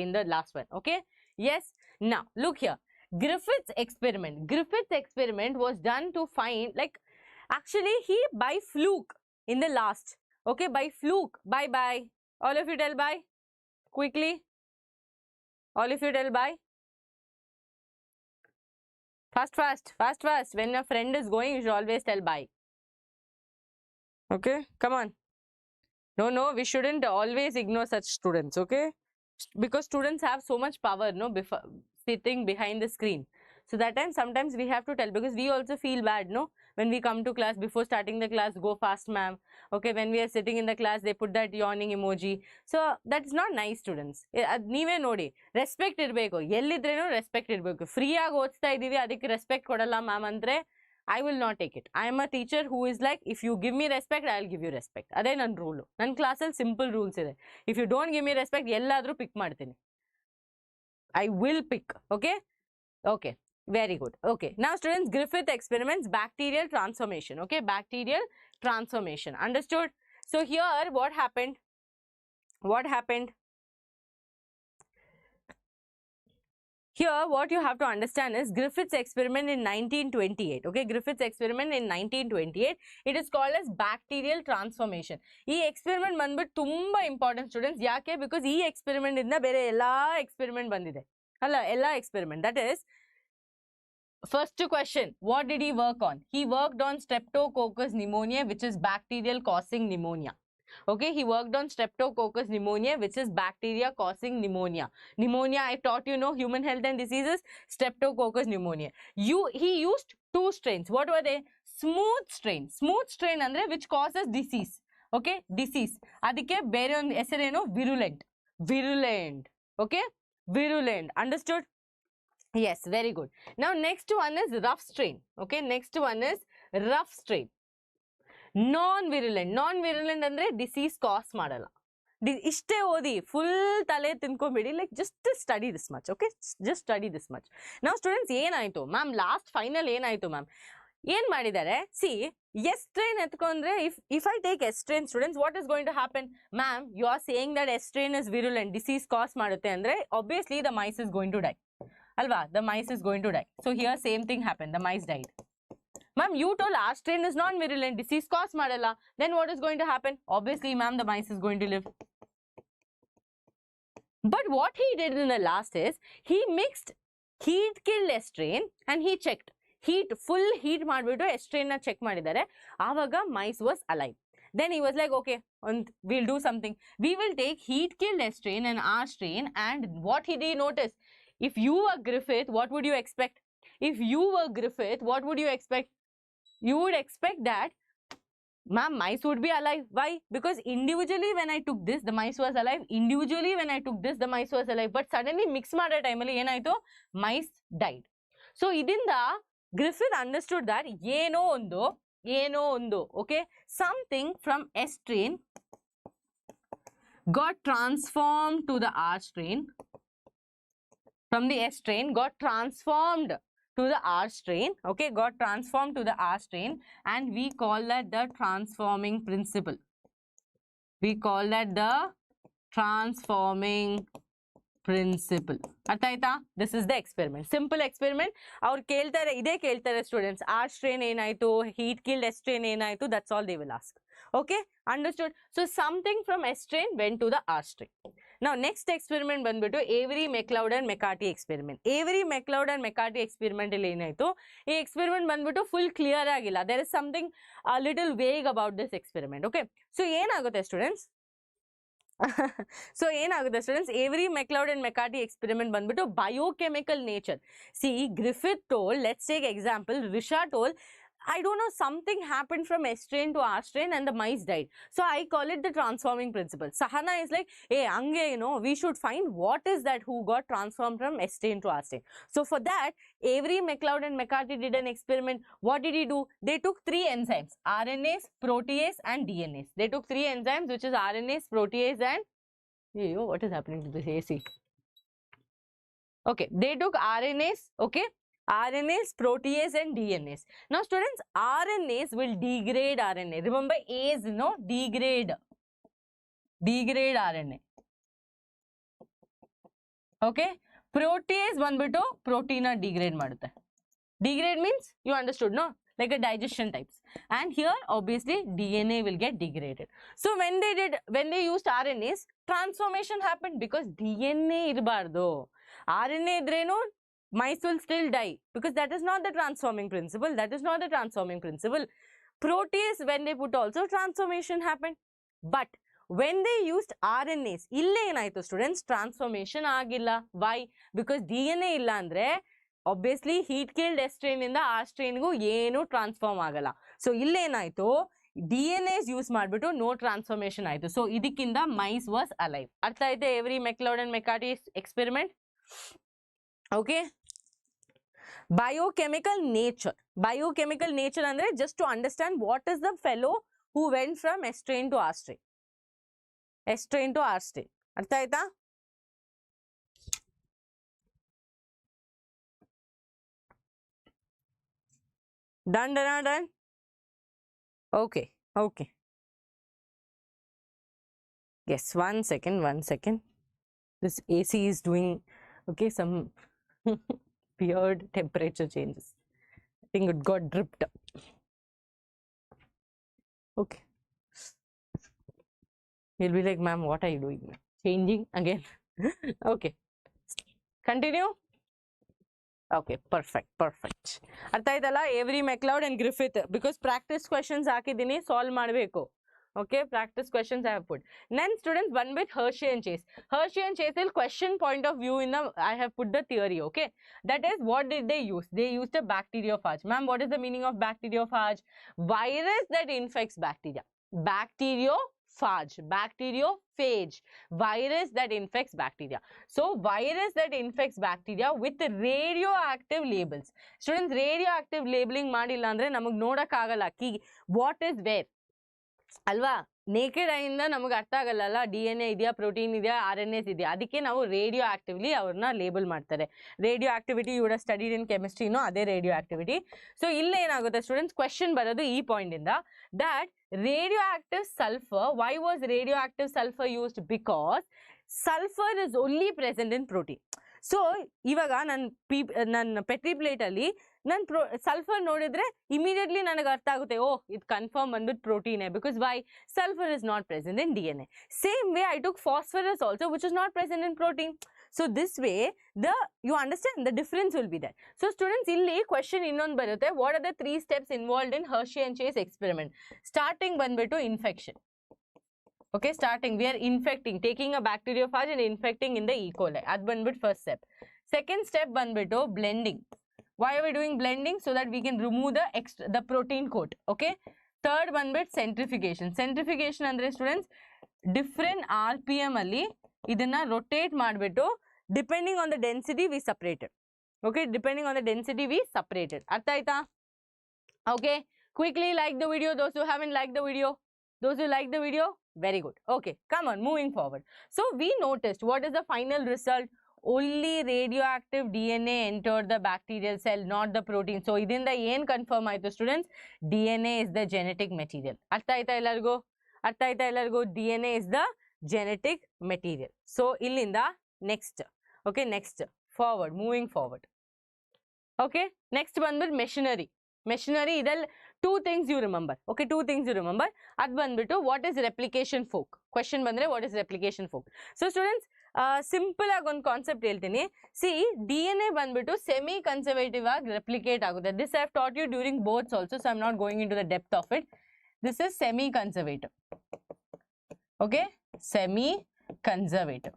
[SPEAKER 1] in the last one, okay? Yes, now look here. Griffith's experiment was done to find, actually he by fluke in the last, okay, by fluke. Bye. All of you tell bye quickly. All of you tell bye. Fast. When a friend is going, you should always tell bye. Okay, come on. No, we shouldn't always ignore such students, okay? Because students have so much power, no, sitting behind the screen. So that time, sometimes we have to tell, because we also feel bad, no? When we come to class, before starting the class, go fast, ma'am. Okay, when we are sitting in the class, they put that yawning emoji. So that's not nice, students. Neeve nodi, respect irbeku. Ellidrenu respect irbeku. Free agi odsta idivi, adike respect kodalla ma'am andre, I will not take it. I am a teacher who is like, if you give me respect, I will give you respect. Ade nan rule. Nan class al simple rules ide. If you don't give me respect, elladru pick ಮಾಡ್ತೀನಿ. I will pick. Okay. Very good. Okay. Now, students, Griffith experiments, bacterial transformation. Okay. Bacterial transformation. Understood? So, here what happened? Here, what you have to understand is Griffith's experiment in 1928. Okay, Griffith's experiment in 1928. It is called as bacterial transformation. This experiment is very important, students. Yake? Because this experiment is not ella experiment bandide. Ella experiment. That is, first question, what did he work on? He worked on Streptococcus pneumoniae, which is bacterial causing pneumonia. Okay, he worked on Streptococcus pneumoniae, which is bacteria causing pneumonia. Pneumonia, I taught you, human health and diseases, Streptococcus pneumoniae. He used two strains. What were they? Smooth strain andre which causes disease. Okay, disease. Adike bere on hesereno virulent. Okay, virulent. Understood? Yes, very good. Now, next one is rough strain. Okay, next one is rough strain. Non-virulent andre disease cause ಮಾಡಲ್ಲ. ಇಷ್ಟೇ ಓದಿ, full ತಲೆ ತಿನ್ಕೊಂಬಿಡಿ, just study this much, okay? Just study this much. Now, students, ಏನಾಯ್ತು ma'am? Last final ಏನಾಯ್ತು ma'am? ಏನ್ ಮಾಡಿದ್ದಾರೆ? See, S strain ಎತ್ಕೊಂಡ್ರೆ, if I take S strain, students, what is going to happen? Ma'am, you are saying that S strain is virulent, disease cause ಮಾಡುತ್ತೆ ಅಂದ್ರೆ, obviously the mice is going to die. Alva, the mice is going to die. So here same thing happened. The mice died. Ma'am, you told R strain is non-virulent, disease cause madala. Then what is going to happen? Obviously, ma'am, the mice is going to live. But what he did in the last is, he mixed heat-killed S strain and he checked. Full heat ಮಾಡಿಬಿಟ್ಟು S strain na check ಮಾಡಿದ್ದಾರೆ. ಆವಾಗ mice was alive. Then he was like, okay, we'll do something. We will take heat-killed S strain and R strain, and what did he notice? If you were Griffith, what would you expect? You would expect that, ma'am, mice would be alive. Why? Because individually when I took this, the mice was alive. Individually when I took this, the mice was alive. But suddenly mix mada time alli enaito, mice died. So idinda Griffith understood that eno ondo, okay, something from S strain got transformed to the R strain. From the S strain got transformed to the R strain, okay, got transformed to the R strain, and we call that the transforming principle. We call that the transforming principle. This is the experiment. Simple experiment. Our ide students. R strain enaito, heat killed S strain enaito. That's all they will ask. Okay, understood. So something from S strain went to the R strain. Now next experiment ಬಂದ್ಬಿಟ್ಟು Avery McLeod and McCarthy experiment. Avery McLeod and McCarthy experiment ಇಲ್ಲಿ ಏನಾಯ್ತು, ಈ experiment ಬಂದ್ಬಿಟ್ಟು full clear ಆಗಿಲ್ಲ. There is something a little vague about this experiment. Okay, so ಏನಾಗುತ್ತೆ students? So ಏನಾಗುತ್ತೆ students, Avery McLeod and McCarthy experiment ಬಂದ್ಬಿಟ್ಟು biochemical nature. See, Griffith told, let's take example, Risha told, I don't know, something happened from S strain to R strain and the mice died. So I call it the transforming principle. Sahana is like, hey, Ange, you know, we should find what is that who got transformed from S strain to R strain. So for that, Avery, McLeod and McCarthy did an experiment. What did he do? They took 3 enzymes, RNase, protease and DNase. They took 3 enzymes, which is RNase, protease and... Yo, what is happening to this AC? Okay, they took RNase, okay? RNase, protease and DNase. Now students, RNase will degrade RNA. Remember, A's, no, degrade RNA. Okay, protease ಬಂದ್ಬಿಟ್ಟು protein degrade ಮಾಡುತ್ತೆ. Degrade means you understood, no? Like a digestion types. And here obviously DNA will get degraded. So when they used RNase, transformation happened because DNA irbardo. RNA idreno mice will still die because that is not the transforming principle. That is not the transforming principle. Protease, when they put also, transformation happened. But when they used RNase, ille enaito students, transformation agilla. Why? Because DNA illa andre obviously heat killed S strain inda R strain gu enu transform agala. So ille enaito, DNA is use ಮಾಡ್ಬಿಟ್ಟು no transformation ಆಯಿತು. So ಇದಕ್ಕಿಂತ mice was alive. ಅರ್ಥ ಆಯ್ತಾ Avery, McLeod and McCarthy experiment? Okay, biochemical nature. Biochemical nature andre just to understand what is the fellow who went from S strain to R strain. S strain to R strain. Artha aita? Done. Okay. Yes, one second. This AC is doing, okay, some weird temperature changes. I think it got dripped up. Okay. He'll be like, ma'am, what are you doing? Changing again. Okay. Continue. Okay, perfect. Artha aitalla Avery, McLeod and Griffith, because practice questions hakidini, solve ಮಾಡಬೇಕು. Okay, practice questions I have put. Then students, one with Hershey and Chase. Hershey and Chase will question point of view in the, I have put the theory, okay. That is, what did they use? They used a bacteriophage. Ma'am, what is the meaning of bacteriophage? Virus that infects bacteria. Bacteriophage. Virus that infects bacteria. So, virus that infects bacteria with radioactive labels. Students, radioactive labeling madilla andre namage nodakagalla ki what is where. ಅಲ್ವಾ, naked ಐಯಿಂದ ನಮಗೆ ಅರ್ಥ ಆಗಲ್ಲ DNA ಇದೆಯಾ, protein ಇದೆಯಾ, RNAs ಇದೆಯಾ, ಅದಕ್ಕೆ ನಾವು radioactively ಅವ್ರನ್ನ ಲೇಬಲ್ ಮಾಡ್ತಾರೆ. Radioactivity you would have studied in ಕೆಮಿಸ್ಟ್ರಿನೋ ಅದೇ ರೇಡಿಯೋ ಆಕ್ಟಿವಿಟಿ. ಸೊ ಇಲ್ಲೇ ಏನಾಗುತ್ತೆ ಸ್ಟೂಡೆಂಟ್ಸ್, ಕ್ವೆಶ್ಚನ್ ಬರೋದು ಈ ಪಾಯಿಂಟ್ ಇಂದ, that radio active sulphur, why was radio active sulphur used? Because sulphur is only present in protein. So ಇವಾಗ ನನ್ನ Petri plate ಅಲ್ಲಿ ನಾನು ಸಲ್ಫರ್ ನೋಡಿದ್ರೆ ಇಮಿಡಿಯೇಟ್ಲಿ ನನಗೆ ಅರ್ಥ ಆಗುತ್ತೆ, ಓ ಇದು ಕನ್ಫರ್ಮ್ ಬಂದ್ಬಿಟ್ಟು ಪ್ರೋಟೀನೇ, because why? Sulphur is not present in DNA. Same way I took phosphorus also, which is not present in protein. So this way you understand the difference will be there. So students, ಇಲ್ಲಿ question ಇನ್ನೊಂದು ಬರುತ್ತೆ, what are the 3 steps involved in Hershey and Chase experiment? Starting ಬಂದ್ಬಿಟ್ಟು infection. Okay, starting we are infecting, taking a bacteriophage and infecting in the E. coli. That ಬಂದ್ಬಿಟ್ಟು first step. Second step ಬಂದ್ಬಿಟ್ಟು blending. Why are we doing blending? So that we can remove the protein coat. Okay. Third ಬಂದ್ಬಿಟ್ಟು centrifugation. Centrifugation ಅಂದ್ರೆ students, different RPM ಅಲ್ಲಿ ಇದನ್ನ rotate ಮಾಡ್ಬಿಟ್ಟು depending on the density we separated. Okay, depending on the density we separated. ಅರ್ಥ ಆಯ್ತಾ? Okay, quickly like the video, those who haven't liked the video. Those who like the video, very good. Okay, come on, moving forward. So we noticed, what is the final result? Only radioactive DNA entered the bacterial cell, not the protein. So idinda ಏನು confirm ಆಯಿತು students? DNA is the genetic material. ಅರ್ಥ ಆಯ್ತಾ ಎಲ್ಲರಿಗೂ? DNA is the genetic material. So ಇಲ್ಲಿಂದ next Okay, next, forward, moving forward. Okay, next one will machinery. Machinery, idal two things you remember. Okay, two things you remember. Ad banditu, what is replication fork? Question bandre, what is replication fork? So students, simple ag one concept heltini. See, DNA banditu semi conservative ag replicate agude. This I have taught you during boards also, so I am not going into the depth of it. This is semi conservative. Okay, semi conservative.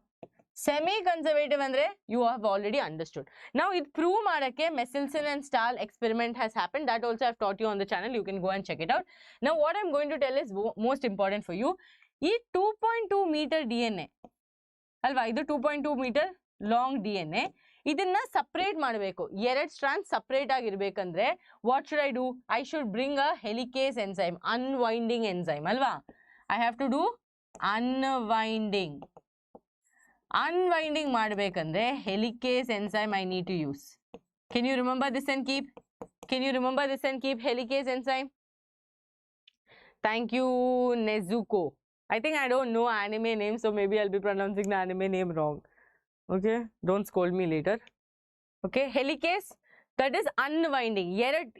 [SPEAKER 1] Semi-conservative andre you have already understood. Now it prove madake Messelson and Stahl experiment has happened. That also I have taught you on the channel. You can go and check it out. Now what I am going to tell is most important for you. This 2.2 meter DNA alva, idu 2.2 meter long DNA. Idinna separate ಮಾಡಬೇಕು. ಎರಡು strands separate ಆಗಿರಬೇಕಂದ್ರೆ what should I do? I should bring a helicase enzyme, unwinding enzyme alva. I have to do unwinding. Unwinding ಮಾಡಬೇಕಂದ್ರೆ helicase enzyme I need to use. Can you remember this and keep? Can you remember this and keep helicase enzyme? Thank you, Nezuko. I think I don't know anime name, so maybe I'll be pronouncing the anime name wrong. Okay, don't scold me later. Okay, helicase, that is unwinding.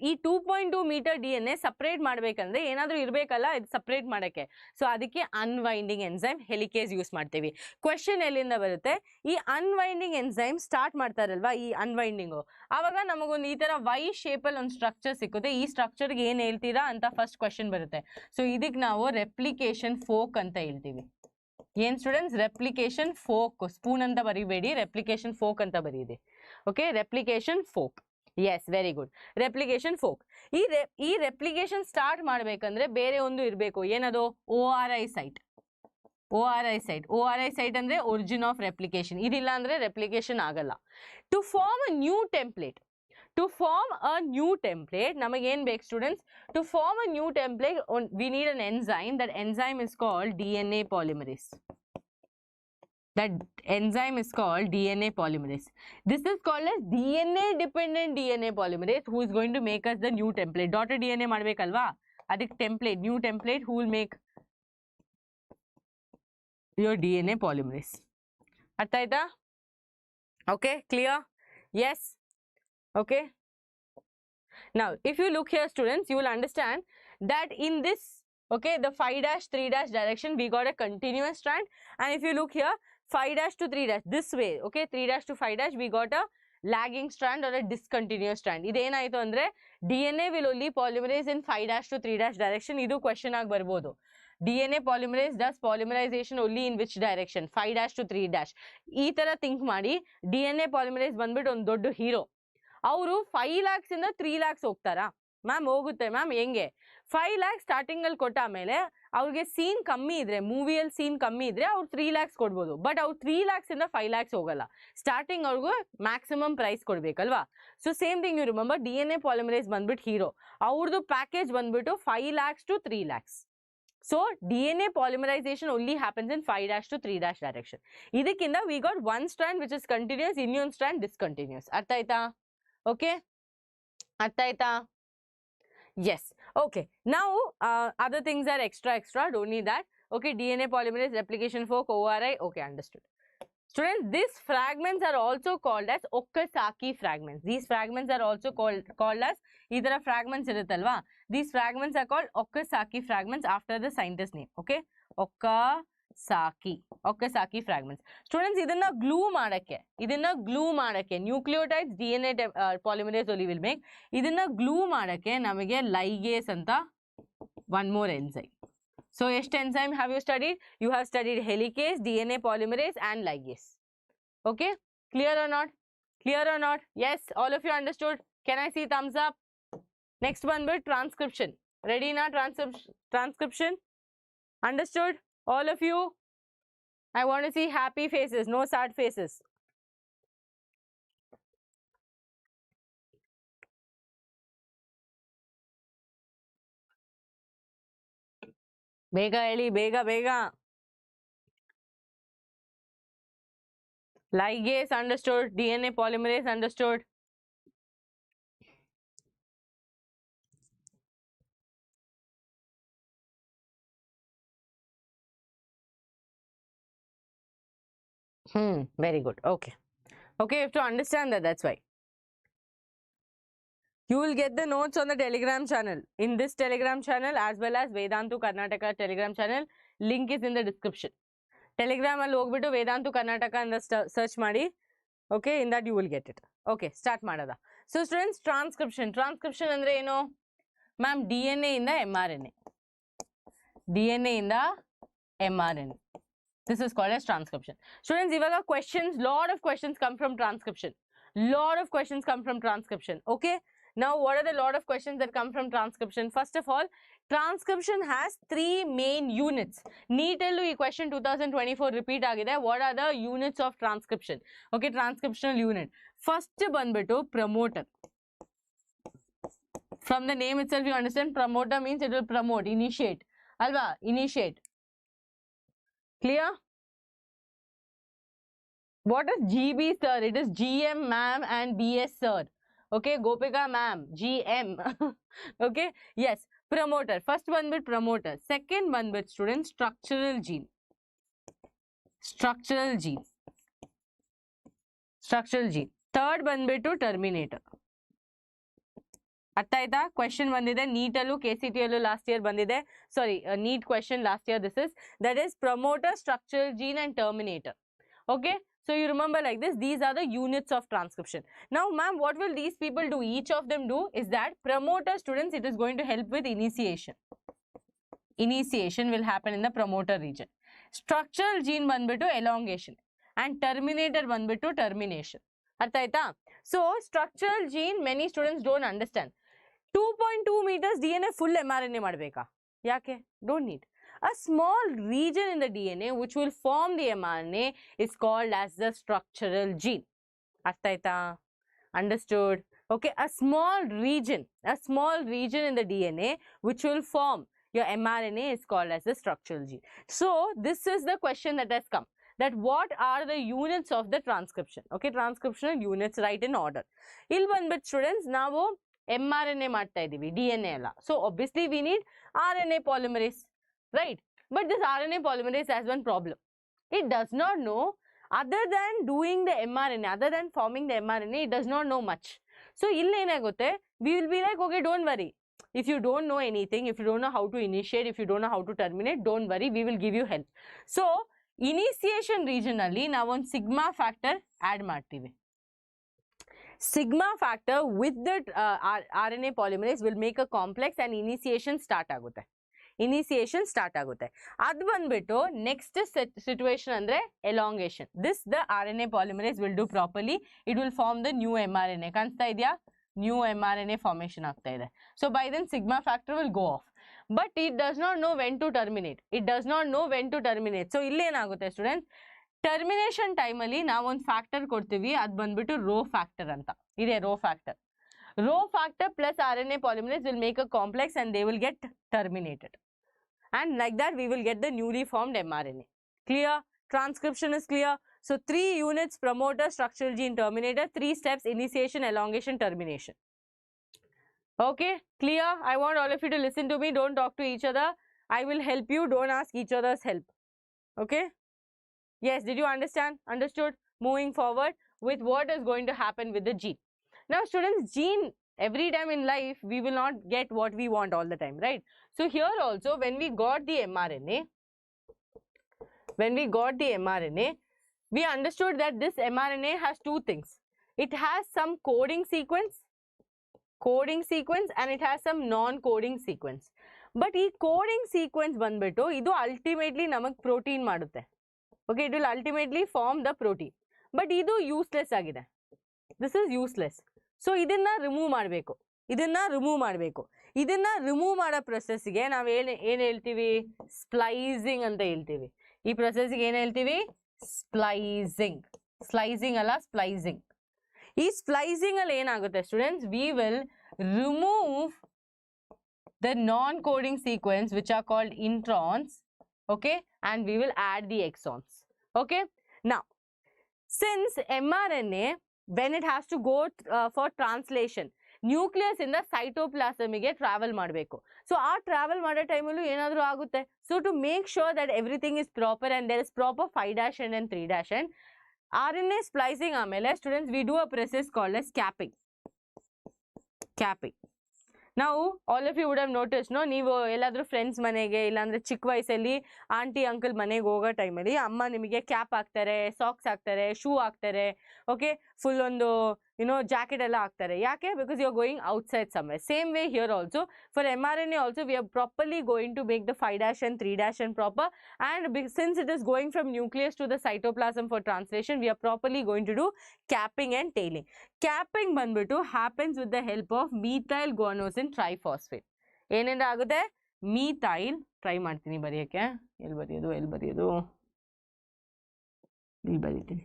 [SPEAKER 1] ಈ 2.2 meter DNA separate ಮಾಡಬೇಕಂದ್ರೆ ಏನಾದರೂ ಇರಬೇಕಲ್ಲ ಇದು separate ಮಾಡಕ್ಕೆ. So ಅದಕ್ಕೆ unwinding enzyme helicase use ಮಾಡ್ತೀವಿ. Question ಎಲ್ಲಿಂದ ಬರುತ್ತೆ? ಈ unwinding enzyme ಸ್ಟಾರ್ಟ್ ಮಾಡ್ತಾರಲ್ವಾ ಈ unwinding, ಆವಾಗ ನಮಗೊಂದು ಈ ತರ Y shape ಅಲ್ಲಿ ಒಂದು ಸ್ಟ್ರಕ್ಚರ್ ಸಿಕ್ಕುತ್ತೆ. ಈ ಸ್ಟ್ರಕ್ಚರ್ ಗೆ ಏನು ಹೇಳ್ತೀರಾ ಅಂತ ಫಸ್ಟ್ ಕ್ವೆಶ್ಚನ್ ಬರುತ್ತೆ. ಸೊ ಇದಕ್ಕೆ ನಾವು ರೆಪ್ಲಿಕೇಶನ್ ಫೋಕ್ ಅಂತ ಹೇಳ್ತೀವಿ. ಏನ್ ಸ್ಟೂಡೆಂಟ್ಸ್? Replication folk. ಸ್ಪೂನ್ ಅಂತ ಬರಿಬೇಡಿ, ರೆಪ್ಲಿಕೇಶನ್ ಫೋಕ್ ಅಂತ ಬರೀರಿ. Okay, replication folk. Yes, very good. Replication fork. ಈ replication start ಮಾಡಬೇಕಂದ್ರೆ ಬೇರೆ ಒಂದು ಇರಬೇಕು. ಏನದು? ORI site. ORI site. ORI site ಅಂದ್ರೆ origin of replication. ಇದಿಲ್ಲ ಅಂದ್ರೆ replication ಆಗಲ್ಲ. To form a new template. To form a new template, ನಮಗೆ ಏನು ಬೇಕು students? To form a new template, we need an enzyme. That enzyme is called DNA polymerase. That enzyme is called DNA polymerase. This is called as DNA dependent DNA polymerase, who is going to make us the new template. Daughter DNA ಮಾಡಬೇಕಲ್ವಾ? ಅದಕ್ಕೆ template, new template, who will make your DNA polymerase. ಅರ್ಥ ಆಯ್ತಾ? Okay, clear? Yes. Okay. Now, if you look here students, you will understand that in this, okay, the 5' 3' direction, we got a continuous strand. And if you look here, 5' to 3' this way, okay, 3' to 5', we got a lagging strand or a discontinuous strand. ಇದೇನಾಯಿತು ಅಂದ್ರೆ DNA will only polymerase in 5' to 3' direction. ಇದು question ಆಗಿ ಬರ್ಬೋದು. DNA polymerase does polymerization only in which direction? 5' to 3'. ಈ ತರ think ಮಾಡಿ. DNA polymerase ಬಂದ್ಬಿಟ್ಟು ಒಂದು ದೊಡ್ಡ ಹೀರೋ. ಅವರು 5 lakhs ಇಂದ 3 lakhs ಹೋಗ್ತಾರಾ? ಮ್ಯಾಮ್ ಹೋಗುತ್ತೆ ಮ್ಯಾಮ್. ಹೆಂಗೆ? 5 lakhs ಸ್ಟಾರ್ಟಿಂಗ್ ಅಲ್ಲಿ ಕೊಟ್ಟ ಮೇಲೆ ಅವ್ರಿಗೆ ಸೀನ್ ಕಮ್ಮಿ ಇದ್ರೆ, ಮೂವಿಯಲ್ಲಿ ಸೀನ್ ಕಮ್ಮಿ ಇದ್ರೆ ಅವ್ರು 3 lakhs ಕೊಡ್ಬೋದು. ಬಟ್ ಅವ್ರು 3 lakhs ಇಂದ 5 lakhs ಹೋಗಲ್ಲ. ಸ್ಟಾರ್ಟಿಂಗ್ ಅವ್ರಿಗೂ ಮ್ಯಾಕ್ಸಿಮಮ್ ಪ್ರೈಸ್ ಕೊಡ್ಬೇಕಲ್ವಾ? So same thing you remember, DNA polymerase ಬಂದ್ಬಿಟ್ಟು ಹೀರೋ. ಅವ್ರದ್ದು ಪ್ಯಾಕೇಜ್ ಬಂದ್ಬಿಟ್ಟು 5 lakhs to 3 lakhs. So DNA polymerization only happens in 5' to 3' direction. ಇದಕ್ಕಿಂತ we got one strand which is continuous, ಇನ್ನೊಂದು strand discontinuous. ಅರ್ಥ ಆಯ್ತಾ? Okay, ಅರ್ಥ ಆಯ್ತಾ? Yes. Okay, now other things are extra, don't need that. Okay, DNA polymerase, replication fork, ORI. Okay, understood. Students, these fragments are also called as Okazaki fragments. These fragments are also called as either fragments irutalva. These fragments are called Okazaki fragments after the scientist name. Okay, Okazaki fragments. Students, idanna glue ಮಾಡಕ್ಕೆ nucleotides DNA polymerase only will make. Idanna glue ಮಾಡಕ್ಕೆ ನಮಗೆ ligase ಅಂತ one more enzyme. So, ಎಷ್ಟು enzyme have you studied? You have studied helicase, DNA polymerase and ligase. Okay, clear or not? Clear or not? Yes, all of you understood? Can I see thumbs up? Next one will transcription. Ready na? Transcription? Understood? All of you? I want to see happy faces, no sad faces. ಬೇಗ ಹೇಳಿ, ಬೇಗ. Ligase understood, DNA polymerase understood. Very good. Okay. Okay, you have to understand that, that's why. You will get the notes on the Telegram channel. In this Telegram channel as well as Vedantu Karnataka Telegram channel, link is in the description. Telegram alli hogbiಟ್ಟು Vedantu Karnataka and search ಮಾಡಿ. Okay, in that you will get it. Okay, start ಮಾಡದ. So students, transcription ಅಂದ್ರೆ ಏನು? Ma'am, DNA ಇಂದ mRNA. DNA ಇಂದ mRNA. This is called as transcription. Students, ಇವಾಗ questions, lot of questions come from transcription. Okay. Now, what are the lot of questions that come from transcription? First of all, transcription has 3 main units. NEET allu ee question 2024 repeat agide. What are the units of transcription? Okay, transcriptional unit. First banbittu promoter. From the name itself, you understand promoter means it will promote, initiate. Alva, initiate. Clear? What is GB, sir? It is GM, ma'am, and BS, sir. Okay, Gopika, ma'am, GM. Okay, yes, promoter. First one bit promoter. Second one bit student, structural gene. Third one bit to terminator. ಅರ್ಥ ಆಯ್ತಾ? Question ಬಂದಿದೆ NEET ಅಲ್ಲೂ KCET ಅಲ್ಲೂ last year ಬಂದಿದೆ. ಸಾರಿ, NEET question last year. This is, that is promoter, structural gene and terminator. Okay, so you remember like this, these are the units of transcription. Now ma'am, what will these people do? Each of them do is that promoter, students, it is going to help with initiation. Initiation will happen in the promoter region. Structural gene ಬಂದ್ಬಿಟ್ಟು elongation and terminator ಬಂದ್ಬಿಟ್ಟು termination. ಅರ್ಥ ಆಯ್ತಾ? So structural gene many students don't understand. 2.2 meters DNA full mRNA ಮಾಡಬೇಕಾ? ಯಾಕೆ? Don't need. A small region in the DNA which will form the mRNA is called as the structural gene. ಅರ್ಥ ಆಯ್ತಾ? Understood? Okay, a small region in the DNA which will form your mRNA is called as the structural gene. So this is the question that has come, that what are the units of the transcription? Okay, transcriptional units, write in order. ಇಲ್ಲಿ ಬಂದ್ಬಿಟ್ಟು students, ನಾವು mRNA ಮಾಡ್ತಾ ಇದೀವಿ, DNA ಅಲ್ಲ. So obviously we need RNA polymerase, right? But this RNA polymerase has one problem. It does not know, other than doing the mRNA, other than forming the mRNA, it does not know much. So ಇಲ್ಲಿ ಏನಾಗುತ್ತೆ, we will be like, okay, don't worry. If you don't know anything, if you don't know how to initiate, if you don't know how to terminate, don't worry, we will give you help. So initiation region alli ನಾವು ಒಂದು sigma factor add ಮಾಡ್ತೀವಿ. Sigma factor with the RNA polymerase will make a complex and initiation start ಆಗುತ್ತೆ. ಅದು ಬಂದ್ಬಿಟ್ಟು next situation ಅಂದ್ರೆ elongation. This the RNA polymerase will do properly. It will form the new mRNA. ಕಾಣಿಸ್ತಾ ಇದೆಯಾ? New mRNA formation ಆಗ್ತಾ ಇದೆ. So by then sigma factor will go off. But it does not know when to terminate. So ಇಲ್ಲಿ ಏನಾಗುತ್ತೆ students, termination time ಅಲ್ಲಿ ನಾವು ಒಂದು factor ಕೊಡ್ತೀವಿ, ಅದು ಬಂದ್ಬಿಟ್ಟು ರೋ ಫ್ಯಾಕ್ಟರ್ ಅಂತ ಇದೆ. Rho factor plus RNA polymerase will make a complex and they will get terminated. And like that we will get the newly formed mRNA. Clear? Transcription is clear. So 3 units, promoter, structural gene, terminator, 3 steps, initiation, elongation, termination. Okay, clear? I want all of you to listen to me. Don't talk to each other. I will help you. Don't ask each other's help. Okay? Yes, did you understand? Understood? Moving forward with what is going to happen with the gene. Now students, gene, every time in life, we will not get what we want all the time, right? So here also, when we got the mRNA, we understood that this mRNA has 2 things. It has some coding sequence and it has some non-coding sequence. But ಈ coding sequence ಬಂದ್ಬಿಟ್ಟು ಇದು ultimately ನಮಗೆ protein ಮಾಡುತ್ತೆ. Okay, it will ultimately form the protein. But ಇದು useless ಆಗಿದೆ. This is useless. So ಇದನ್ನ remove ಮಾಡಬೇಕು. ಇದನ್ನ ರಿಮೂವ್ ಮಾಡೋ ಪ್ರೊಸೆಸ್ಗೆ ನಾವು ಏನು ಹೇಳ್ತೀವಿ? ಸ್ಪ್ಲೈಸಿಂಗ್ ಅಂತ ಹೇಳ್ತೀವಿ. ಈ ಪ್ರೊಸೆಸ್ಗೆ ಏನು ಹೇಳ್ತೀವಿ? ಸ್ಲೈಸಿಂಗ್ ಅಲ್ಲ, ಸ್ಪ್ಲೈಸಿಂಗ್. ಈ ಸ್ಪ್ಲೈಸಿಂಗ್ ಅಲ್ಲಿ ಏನಾಗುತ್ತೆ students, we will remove the non-coding sequence which are called introns, okay, and we will add the exons. Okay, now since mRNA, when it has to go for translation, nucleus ಇಂದ cytoplasm ಗೆ travel ಮಾಡಬೇಕು. So ಆ travel ಮಾಡೋ ಟೈಮಲ್ಲೂ ಏನಾದರೂ ಆಗುತ್ತೆ. So to make sure that everything is proper and there is proper 5' and 3' RNA splicing ಆಮೇಲೆ students we do a process called as capping. Now all of you would have noticed no ನೀವು ಎಲ್ಲಾದರೂ friends ಮನೆಗೆ ಇಲ್ಲ ಅಂದ್ರೆ ಚಿಕ್ಕ ವಯಸ್ಸಲ್ಲಿ aunty uncle ಮನೆಗೆ ಹೋಗೋ ಟೈಮಲ್ಲಿ ಅಮ್ಮ ನಿಮಗೆ ಕ್ಯಾಪ್ ಹಾಕ್ತಾರೆ, ಸಾಕ್ಸ್ ಹಾಕ್ತಾರೆ, ಶೂ ಹಾಕ್ತಾರೆ, ಓಕೆ, ಫುಲ್ ಒಂದು ಜಾಕೆಟ್ ಎಲ್ಲ ಹಾಕ್ತಾರೆ. ಯಾಕೆ? Because you are going outside somewhere. Same way here also for mRNA also we are properly going to make the 5' and 3' and proper, and since it is going from nucleus to the cytoplasm for translation, we are properly going to do capping and tailing. Capping ಬಂದ್ಬಿಟ್ಟು happens with the help of methyl guanosine triphosphate. ಏನೇನು ಆಗುತ್ತೆ? methyl, try ಮಾಡ್ತೀನಿ ಬರೆಯೋಕ್ಕೆ, ಎಲ್ಲಿ ಬರೆಯೋದು ಇಲ್ಲಿ ಬರೀತೀನಿ,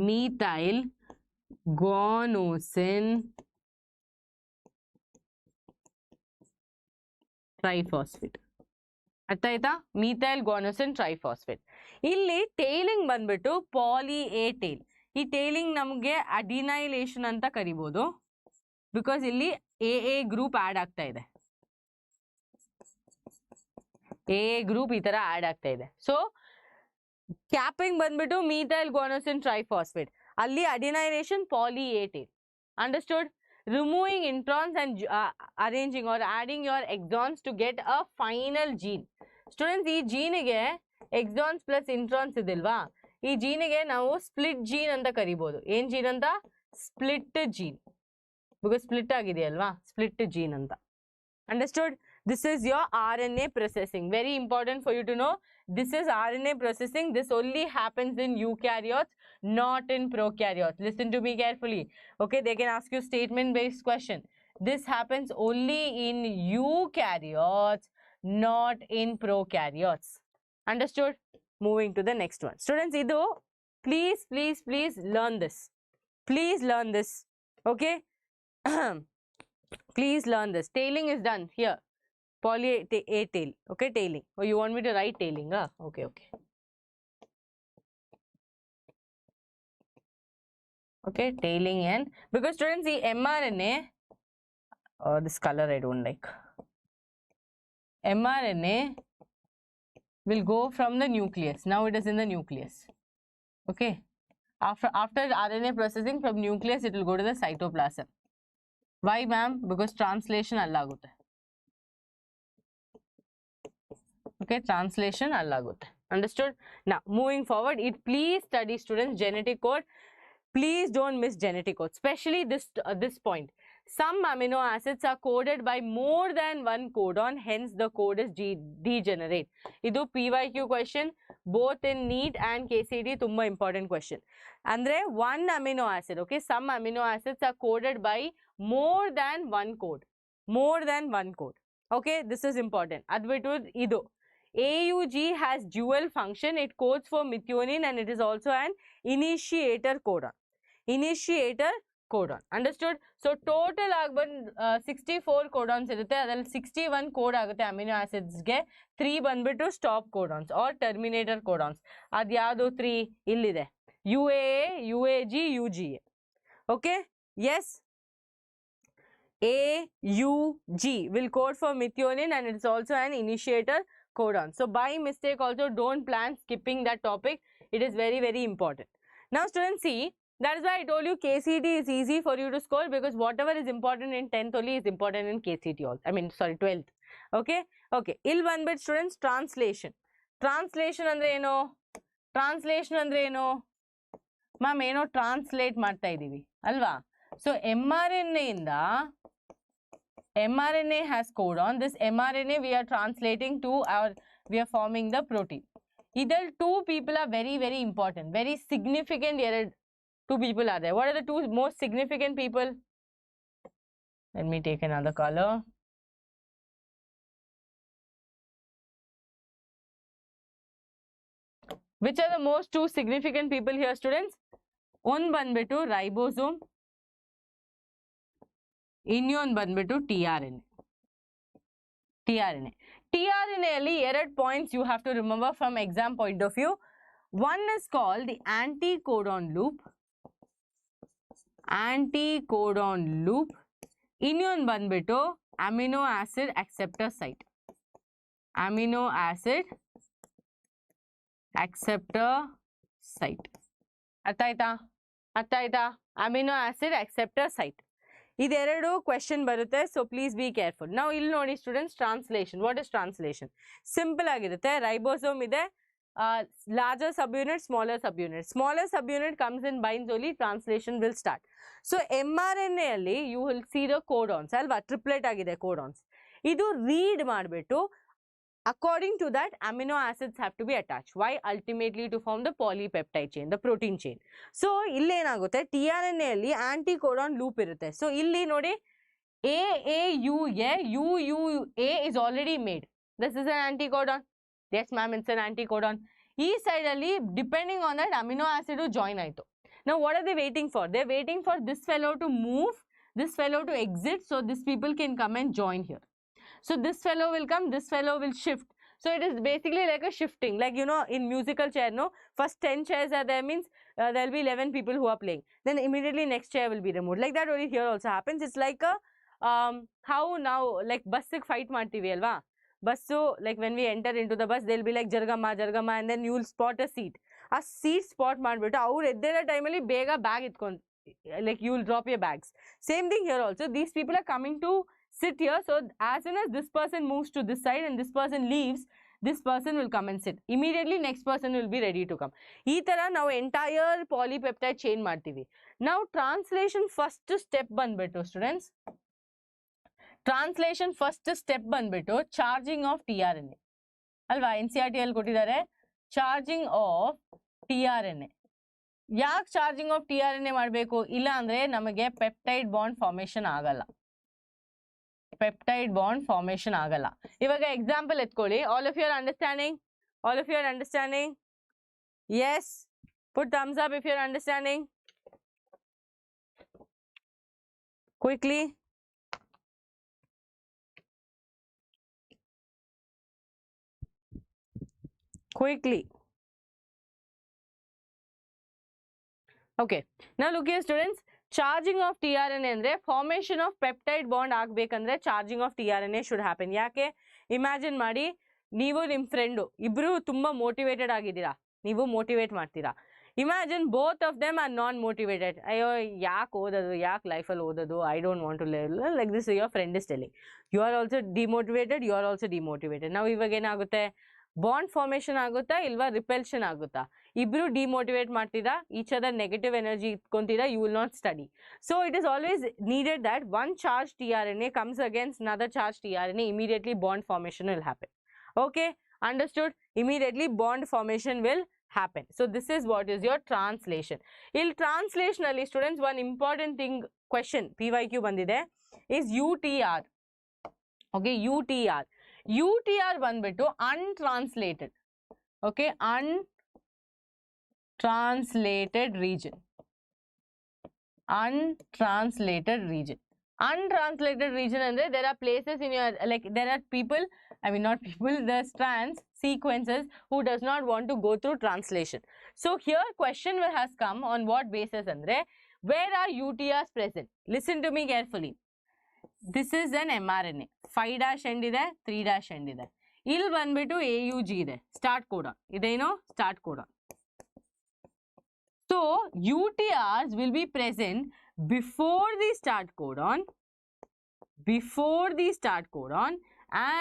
[SPEAKER 1] methyl guanosine triphosphate. ಅರ್ಥ ಆಯ್ತಾ? methyl guanosine triphosphate. ಇಲ್ಲಿ ಟೈಲಿಂಗ್ ಬಂದ್ಬಿಟ್ಟು ಪಾಲಿ ಎ ಟೈಲ್. ಈ ಟೈಲಿಂಗ್ ನಮಗೆ ಅಡಿನೈಲೇಷನ್ ಅಂತ ಕರಿಬಹುದು, ಬಿಕಾಸ್ ಇಲ್ಲಿ ಎ ಗ್ರೂಪ್ ಆಡ್ ಆಗ್ತಾ ಇದೆ. ಎ ಗ್ರೂಪ್ ಈ ತರ ಆಡ್ ಆಗ್ತಾ ಇದೆ. ಸೊ ಕ್ಯಾಪಿಂಗ್ ಬಂದ್ಬಿಟ್ಟು methyl guanosine triphosphate, ಅಲ್ಲಿ adenylation poly A tail. Understood? Removing introns and arranging or adding your exons to get a final gene. Students, ಈ ಜೀನಿಗೆ exons plus introns ಇದಲ್ವಾ, ಈ ಜೀನಿಗೆ ನಾವು ಸ್ಪ್ಲಿಟ್ ಜೀನ್ ಅಂತ ಕರಿಬಹುದು. ಏನ್ ಜೀನ್ ಅಂತ? ಸ್ಪ್ಲಿಟ್ ಜೀನ್, ಬಿಕಾಸ್ ಸ್ಪ್ಲಿಟ್ ಆಗಿದೆಯಲ್ವಾ, split gene ಅಂತ. Understood? This is your RNA processing. Very important for you to know. This is RNA processing. This only happens in eukaryotes, not in prokaryotes. Listen to me carefully. Okay, they can ask you statement-based question. This happens only in eukaryotes, not in prokaryotes. Understood? Moving to the next one. Students, idu, please learn this. Please learn this. Okay? Please learn this. Tailing is done here. Poly A tail. Okay, tailing. Oh, you want me to write tailing? Okay. Okay, tailing and because students, the mRNA, this color I don't like. mRNA will go from the nucleus. Now it is in the nucleus. Okay. After RNA processing from nucleus, it will go to the cytoplasm. Why, ma'am? Because translation allagutte. Okay, translation allagutte. Understood? Now, moving forward, please study, students, genetic code. Please don't miss genetic code, especially this point. Some amino acids are coded by more than one codon, hence the code is degenerate. Idu PYQ question, both in NEET and KCET, tumma important question. Andre one amino acid, okay, some amino acids are coded by more than one code. Okay, this is important. Advitu idu. AUG has dual function. It codes for methionine and it is also an initiator codon. Understood? So total agban 64 codons irutte, adal 61 code agutte amino acids ge, 3 banbitu stop codons or terminator codons. Ad yadu 3 illide, UAA, UAG, UGA. Okay? Yes. AUG will code for methionine and it's also an initiator codon. So by mistake also don't plan skipping that topic. It is very, very important. Now students, see, that is why I told you KCET is easy for you to score, because whatever is important in 10th only is important in KCET also. 12th. Okay? Okay. Ill one bit students, translation. Translation andre eno? Ma'am, eno translate ಮಾಡ್ತಾ ಇದೀವಿ ಅಲ್ವಾ? So mRNA has codon. This mRNA we are translating to we are forming the protein. Either two people are very, very important, very significant. Two people are there. What are the two most significant people? Let me take another color. Which are the most two significant people here, students? One banbitu ribosome, ಇನ್ನೊಂದು ಬಂದ್ಬಿಟ್ಟು tRNA ಅಲ್ಲಿ ಎರಡು points you have to remember from exam point of view. One is called the anticodon loop. ಇನ್ನೊಂದು ಬಂದ್ಬಿಟ್ಟು amino acid acceptor site. site. ಅರ್ಥ amino acid acceptor site. ಇದೆರಡು question ಬರುತ್ತೆ, so please be careful. Now ಇಲ್ಲಿ ನೋಡಿ students, translation. What is translation? Simple ಆಗಿರುತ್ತೆ. Ribosome ಇದೆ, larger subunit, smaller subunit. Smaller subunit comes in, binds only, translation will start. So mRNA ಅಲ್ಲಿ you will see the codons ಅಲ್ವಾ, triplet ಆಗಿದೆ codons. ಇದು read ಮಾಡಿಬಿಟ್ಟು according to that amino acids have to be attached. Why? Ultimately to form the polypeptide chain, the protein chain. So ಇಲ್ಲಿ ಏನಾಗುತ್ತೆ, tRNA ಅಲ್ಲಿ anticodon loop ಇರುತ್ತೆ. So ಇಲ್ಲಿ ನೋಡಿ UUA is already made. This is an anticodon. Yes ma'am, it's an anticodon. ಈ side ಅಲ್ಲಿ depending on that amino acid join ಆಯ್ತು. Now what are they waiting for? They're waiting for this fellow to move, this fellow to exit, so these people can come and join here. So this fellow will come, this fellow will shift. So it is basically like a shifting, like you know in musical chair, no, first 10 chairs are there, means there will be 11 people who are playing, then immediately next chair will be removed. Like that only here also happens. It's like a how now like bus fight ಮಾಡ್ತೀವಿ ಅಲ್ವಾ, bus, so like when we enter into the bus they'll be like jargama and then you will spot a seat. ಆ seat spot ಮಾಡ್ಬಿಟ್ಟು ಅವ್ರು ಎದ್ದೇಳೋ ಟೈಮಲ್ಲಿ ಬೇಗ bag ಇಟ್ಕೊಂಡು, like you will drop your bags. Same thing here also, these people are coming to sit here, so as soon as this person moves to this side and this person leaves, this person will come and sit. Immediately next person will be ready to come. ಈ ತರ ನಾವು entire polypeptide chain ಮಾಡ್ತೀವಿ. Now translation first step ಬಂದ್ಬಿಟ್ಟು students, translation first step ಬಂದ್ಬಿಟ್ಟು charging of tRNA ಅಲ್ವಾ, NCERT ಅಲ್ಲಿ ಕೊಟ್ಟಿದ್ದಾರೆ charging of tRNA. ಯಾಕೆ charging of tRNA ಮಾಡಬೇಕು? ಇಲ್ಲ ಅಂದ್ರೆ ನಮಗೆ peptide bond formation ಆಗಲ್ಲ, peptide bond formation ಆಗಲ್ಲ. ಇವಾಗ example ಎತ್ಕೊಳ್ಳಿ. All of you are understanding? All of you are understanding? Yes, put thumbs up if you are understanding. Quickly. Quickly. Okay, now look here students, charging of tRNA ಅಂದ್ರೆ formation of peptide bond ಆಗಬೇಕಂದ್ರೆ charging of tRNA should happen. ಯಾಕೆ? imagine ಮಾಡಿ, ನೀವು ನಿಮ್ಮ friend ಇಬ್ರು ತುಂಬಾ motivated ಆಗಿದ್ದೀರಾ, ನೀವು ಮೋಟಿವೇಟ್ ಮಾಡ್ತೀರಾ. imagine both of them are non motivated. ಅಯ್ಯೋ ಯಾಕೆ ಓದೋದು, ಯಾಕೆ ಲೈಫಲ್ಲಿ ಓದೋದು, I don't want to live like this. Your friend is telling, you are also demotivated, you are also demotivated. ನಾವು ಇವಾಗ ಏನಾಗುತ್ತೆ, ಬಾಂಡ್ ಫಾರ್ಮೇಶನ್ ಆಗುತ್ತಾ ಇಲ್ವಾ ರಿಪಲ್ಷನ್ ಆಗುತ್ತಾ? ಇಬ್ರು ಡಿಮೋಟಿವೇಟ್ ಮಾಡ್ತೀರಾ, ಈಚ್ ಅದರ್ ನೆಗೆಟಿವ್ ಎನರ್ಜಿ ಇಟ್ಕೊಂತೀರಾ, you will not study. So it is always needed that one charge tRNA comes against another charge tRNA, immediately bond formation will happen. Okay, understood? Immediately bond formation will happen. So this is what is your translation. Il translation alli students one important thing question PYQ bandide is UTR. Okay, UTR. UTR ಬಂದ್ಬಿಟ್ಟು untranslated. Okay, untranslated region. Untranslated region. Untranslated region andre there are places in your, like there are people, I mean not people, the strands, sequences who does not want to go through translation. So here question has come on what basis andre, where are UTRs present? Listen to me carefully. This is an mRNA. 5' end ಇದೆ, 3' end ಇದೆ. ಇಲ್ಲಿ ಬಂದ್ಬಿಟ್ಟು AUG ಇದೆ, start codon ಇದೇನೋ start codon. So UTRs will be present before the start codon,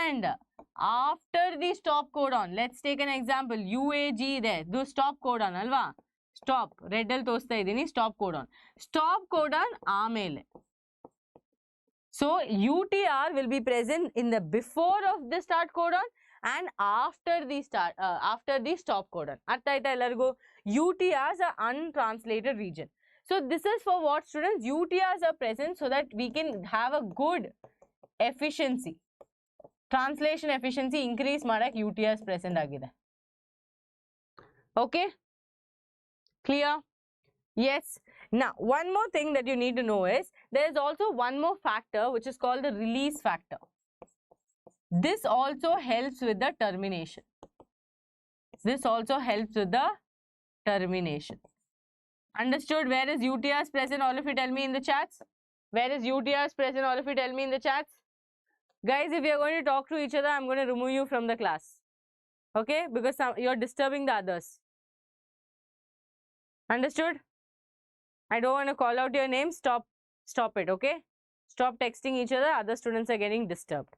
[SPEAKER 1] and after the stop codon. Let's take an example. UAG ಇದೆ, ಇದು stop codon ಅಲ್ವಾ, stop red ಅಲ್ಲಿ ತೋರಿಸ್ತಾ ಇದ್ದೀನಿ, ಸ್ಟಾಪ್ ಕೋಡಾನ್. ಸ್ಟಾಪ್ ಕೋಡಾನ್ ಆಮೇಲೆ. So UTR will be present in the before of the start codon and after the stop codon. ಅರ್ಥ ಆಯ್ತಾ ಎಲ್ಲರಿಗೂ? UTRs are untranslated region. So this is for what students? UTRs are present so that we can have a good efficiency. Translation efficiency increase ಮಾಡಕ್ಕೆ UTRs present ಆಗಿದೆ. Okay, clear? Yes. Now one more thing that you need to know is there is also one more factor which is called the release factor. This also helps with the termination. Understood? Where is UTRs present? All of you tell me in the chats. Where is UTRs present? All of you tell me in the chats. Guys, if you are going to talk to each other, I'm going to remove you from the class. Okay? Because you're disturbing the others. Understood? I don't want to call out your name. Stop it, okay? Stop texting each other. Other students are getting disturbed.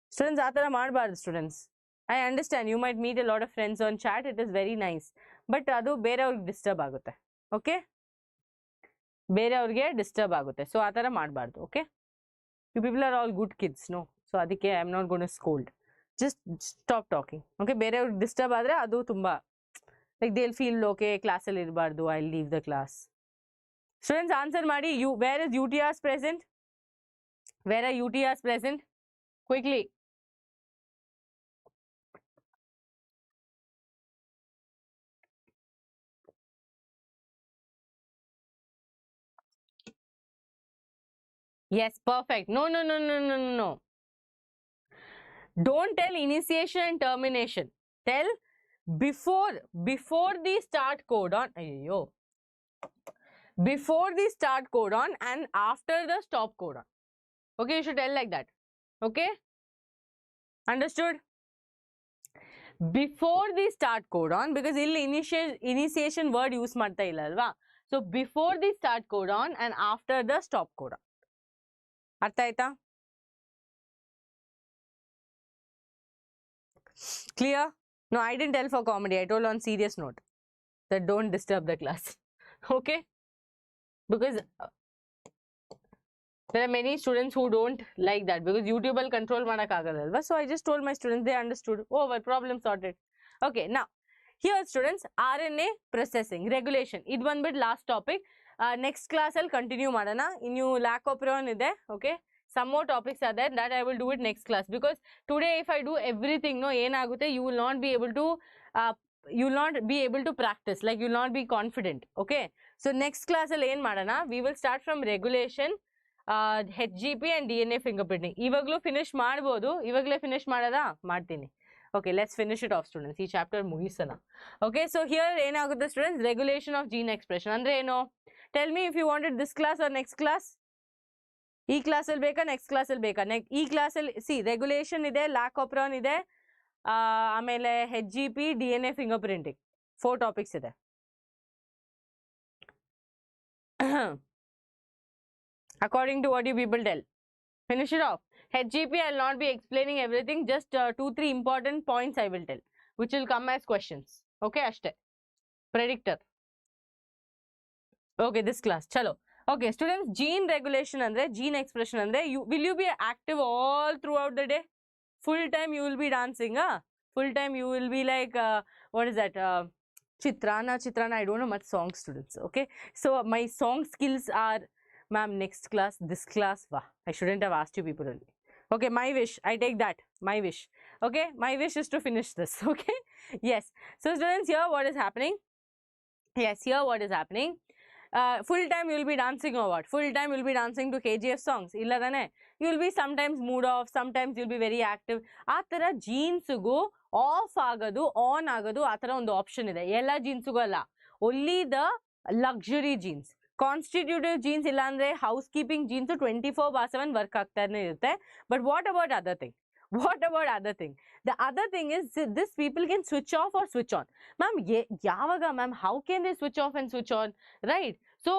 [SPEAKER 1] Students, atara maadbaaru students. I understand you might meet a lot of friends on chat. It is very nice. But adu bere avrige disturb agutte. Okay? Bere avrige disturb agutte. So atara maadbaaru, okay? You people are all good kids, no? So adike I am not going to scold. Just stop talking. Okay? Bere avrige disturb adre adu tumba. Like they'll feel okay, class alli irbardu, I'll leave the class. Students, answer Madi. Where is UTRs present? Where are UTRs present? Quickly. Yes, perfect. No. Don't tell initiation and termination. Tell before the start codon. Ayyo. Before the start codon and after the stop codon. Okay, you should tell like that. Okay? Understood? Before the start codon, because illi initiation word use ಮಾಡ್ತಾ ಇಲ್ಲ ಅಲ್ವಾ? So before the start codon and after the stop codon. ಅರ್ಥ ಆಯ್ತಾ? Clear? No, I didn't tell for comedy. I told on serious note that don't disturb the class. Okay? Because there are many students who don't like that because YouTube will control manakagadalva. So I just told my students, they understood. Over, problem sorted. Okay, now here students, RNA processing regulation. It one bit last topic. Next class I'll continue madana. In you lacoperon ide. Okay, some more topics are there that I will do it next class because today if I do everything, no, yenagute, you will not be able to. You will not be able to practice. Like you will not be confident. Okay, so next class I'll end madana. We will start from regulation. HGP and DNA fingerprinting. Ivaglu finish ಮಾಡಬಹುದು. ಇವಾಗಲೇ finish ಮಾಡದಾ? ಮಾಡ್ತೀನಿ. Okay, let's finish it off students. ಈ chapter ಮುಗಿಸೋಣ. Okay, so here ಏನಾಗುತ್ತೆ students? Regulation of gene expression. ಅಂದ್ರೆ ಏನು? Tell me if you wanted this class or next class. ಈ class ಅಲ್ಲಿ ಬೇಕಾ? Next class ಅಲ್ಲಿ ಬೇಕಾ? ಈ class ಅಲ್ಲಿ see regulation ಇದೆ, lacoperon ಇದೆ, ಆಮೇಲೆ HGP, DNA fingerprinting. 4 topics ಇದೆ. According to what you people tell. Finish it off. HGP, I will not be explaining everything. Just 2-3 important points I will tell. Which will come as questions. Okay, ashte. Predictor. Okay, this class. Chalo. Okay, students, gene regulation andre, gene expression andre. Will you be active all throughout the day? Full time you will be dancing. Full time you will be like, what is that? Chitrana. I don't know much songs, students. Okay. So my song skills are... Ma'am, next class, this class, wow, I shouldn't have asked you people only. Okay, my wish, I take that, my wish. Okay, my wish is to finish this, okay? Yes. So students, here what is happening? Yes, here what is happening? Full time you will be dancing or what? Full time you will be dancing to KGF songs. Illa dane. You will be sometimes mood off, sometimes you will be very active. ಆ ತರ ಜೀನ್ಸ್ಗೂ of ಆಗೋದು on ಆಗೋದು ಆ ತರ ಒಂದು option ಇದೆ. ಎಲ್ಲ ಜೀನ್ಸ್ಗೂ ಅಲ್ಲ, only the luxury genes. Constitutive genes illandre housekeeping genes 24/7 work ಆಗ್ತಾನೆ ಇರುತ್ತೆ. But what about other thing? What about other thing? The other thing is this people can switch off or switch on. Ma'am, yavaga ma'am, how can they switch off and switch on? Right? So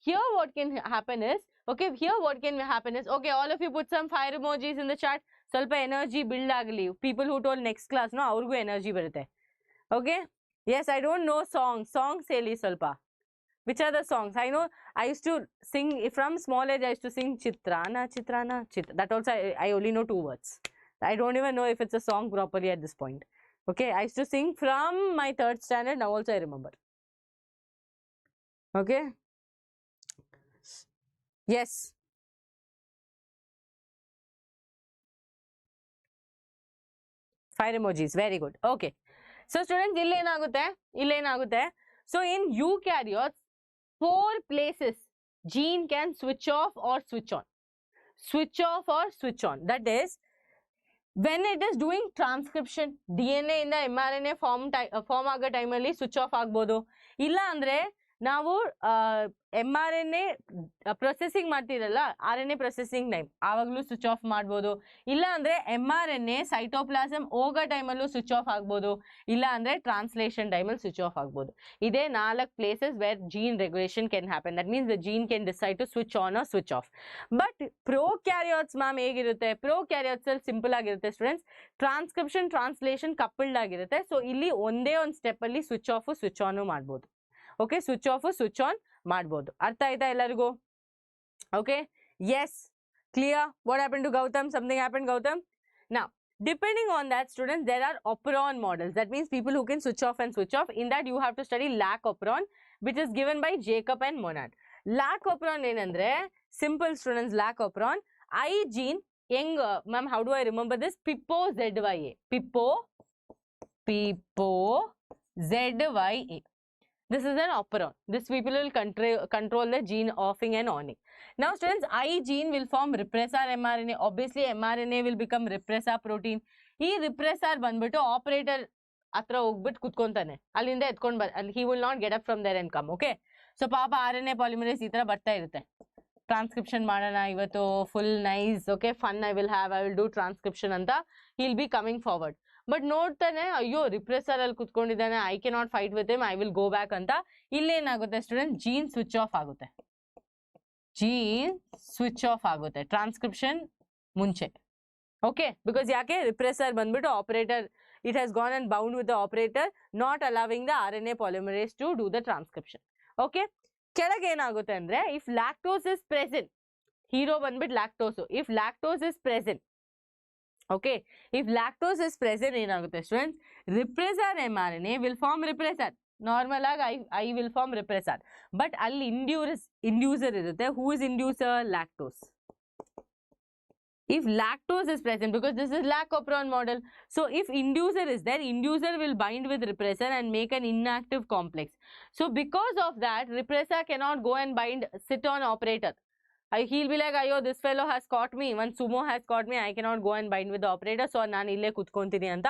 [SPEAKER 1] here what can happen is, okay, here what can happen is, okay, all of you put some fire emojis in the chat. ಸ್ವಲ್ಪ energy build ಆಗಲಿ. People who told next class, no, ಅವ್ರಿಗೂ energy ಬರುತ್ತೆ. Okay? Yes, I don't know songs ಹೇಳಿ ಸ್ವಲ್ಪ. Which are the songs? I know I used to sing from small age. I used to sing Chitrana. That also I only know 2 words. I don't even know if it's a song properly at this point. Okay, I used to sing from my 3rd standard. Now also I remember. Okay. Yes. Fire emojis. Very good. Okay. So students, ಇಲ್ಲಿ ಏನಾಗುತ್ತೆ? So in eukaryotes, 4 places gene can switch off or switch on. Switch off or switch on. That is, when it is doing transcription, DNA in the mRNA form ಆಗೋ ಟೈಮಲ್ಲಿ switch off ಆಗ್ಬೋದು. ಇಲ್ಲ ಅಂದ್ರೆ ನಾವು mRNA processing ಮಾಡ್ತಿರಲ್ಲ, RNA processing time ಆವಾಗಲೂ switch off ಮಾಡ್ಬೋದು. ಇಲ್ಲ ಅಂದರೆ mRNA ಸೈಟೋಪ್ಲಾಸಮ್ ಹೋಗೋ ಟೈಮಲ್ಲೂ ಸ್ವಿಚ್ ಆಫ್ ಆಗ್ಬೋದು. ಇಲ್ಲ ಅಂದರೆ ಟ್ರಾನ್ಸ್ಲೇಷನ್ ಟೈಮಲ್ಲಿ ಸ್ವಿಚ್ ಆಫ್ ಆಗ್ಬೋದು. ಇದೇ 4 places where gene regulation can happen. That means the gene can decide to switch on or switch off. But prokaryotes ma'am ಹೇಗಿರುತ್ತೆ? ಪ್ರೋಕ್ಯಾರಿಯೋಟ್ಸ್ ಅಲ್ಲಿ ಸಿಂಪಲ್ ಆಗಿರುತ್ತೆ ಸ್ಟೂಡೆಂಟ್ಸ್. ಟ್ರಾನ್ಸ್ಕ್ರಿಪ್ಷನ್ ಟ್ರಾನ್ಸ್ಲೇಷನ್ ಕಪಲ್ಡ್ ಆಗಿರುತ್ತೆ. ಸೊ ಇಲ್ಲಿ ಒಂದೇ ಒಂದು ಸ್ಟೆಪ್ಪಲ್ಲಿ ಸ್ವಿಚ್ ಆಫ್ ಸ್ವಿಚ್ ಆನ್ ಮಾಡ್ಬೋದು. Okay, switch off switch on ಮಾಡ್ಬೋದು. ಅರ್ಥ ಆಯ್ತಾ ಎಲ್ಲರಿಗೂ? Okay, yes, clear. What happen to Gautam? Something happen Gautam. Now, depending on that, students, there are operon models. That means people who can switch off and switch off. In that, you have to study lac operon, which is given by Jacob and Monod. Lac operon ಏನಂದ್ರೆ simple students. Lac operon I gene ಹೆಂಗ್ ma'am, how do I remember this? Pippo ZYA. Pippo ZYA. This is an operon. This people will control the gene offing and onning. Now students, I gene will form repressor mRNA. Obviously mRNA will become repressor protein. Ee repressor ಬಂದ್ಬಿಟ್ಟು operator ಹತ್ರ ಹೋಗ್ಬಿಟ್ಟು ಕುತ್ಕೊಂತಾನೆ, ಅಲ್ಲಿಂದ ಎತ್ಕೊಂಡು he will not get up from there and come. Okay, so ಪಾಪ RNA polymerase ಈ ತರ ಬರ್ತಾ ಇರುತ್ತೆ. ಟ್ರಾನ್ಸ್ಕ್ರಿಪ್ಷನ್ ಮಾಡೋಣ ಇವತ್ತು, full nice, okay, fun I will do transcription ಅಂತ he'll be coming forward. But ನೋಡ್ತಾನೆ, ಅಯ್ಯೋ ರಿಪ್ರೆಸರ್ ಅಲ್ಲಿ ಕುತ್ಕೊಂಡಿದ್ದಾನೆ, I can not fight with him, I will go back ಅಂತ. ಇಲ್ಲೇನಾಗುತ್ತೆ ಸ್ಟೂಡೆಂಟ್? ಜೀನ್ ಸ್ವಿಚ್ ಆಫ್ ಆಗುತ್ತೆ. ಜೀನ್ ಸ್ವಿಚ್ ಆಫ್ ಆಗುತ್ತೆ transcription ಮುಂಚೆ. ಓಕೆ, ಬಿಕಾಸ್ ಯಾಕೆ? ರಿಪ್ರೆಸರ್ ಬಂದ್ಬಿಟ್ಟು operator, it has gone and bound with the operator, not allowing the RNA polymerase to do the transcription. Okay, ಕೆಳಗೆ ಏನಾಗುತ್ತೆ ಅಂದ್ರೆ, if lactose is present, hero ಬಂದ್ಬಿಟ್ಟು lactose. If lactose is present, okay, if lactose is present ಏನಾಗುತ್ತೆ students? repressor mRNA will form repressor. Normal ಆಗಿ I will form repressor, but ಅಲ್ಲಿ inducer ಇರುತ್ತೆ. who is inducer? lactose. if lactose is present, because this is lac operon model, so if inducer is there, inducer will bind with repressor and make an inactive complex. So because of that, repressor cannot go and bind, sit on operator. He'll be like, ayo, this fellow has caught me, one sumo has caught me, I cannot go and bind with the operator, so ನಾನು ಇಲ್ಲೇ ಕುತ್ಕೊಂತೀನಿ ಅಂತ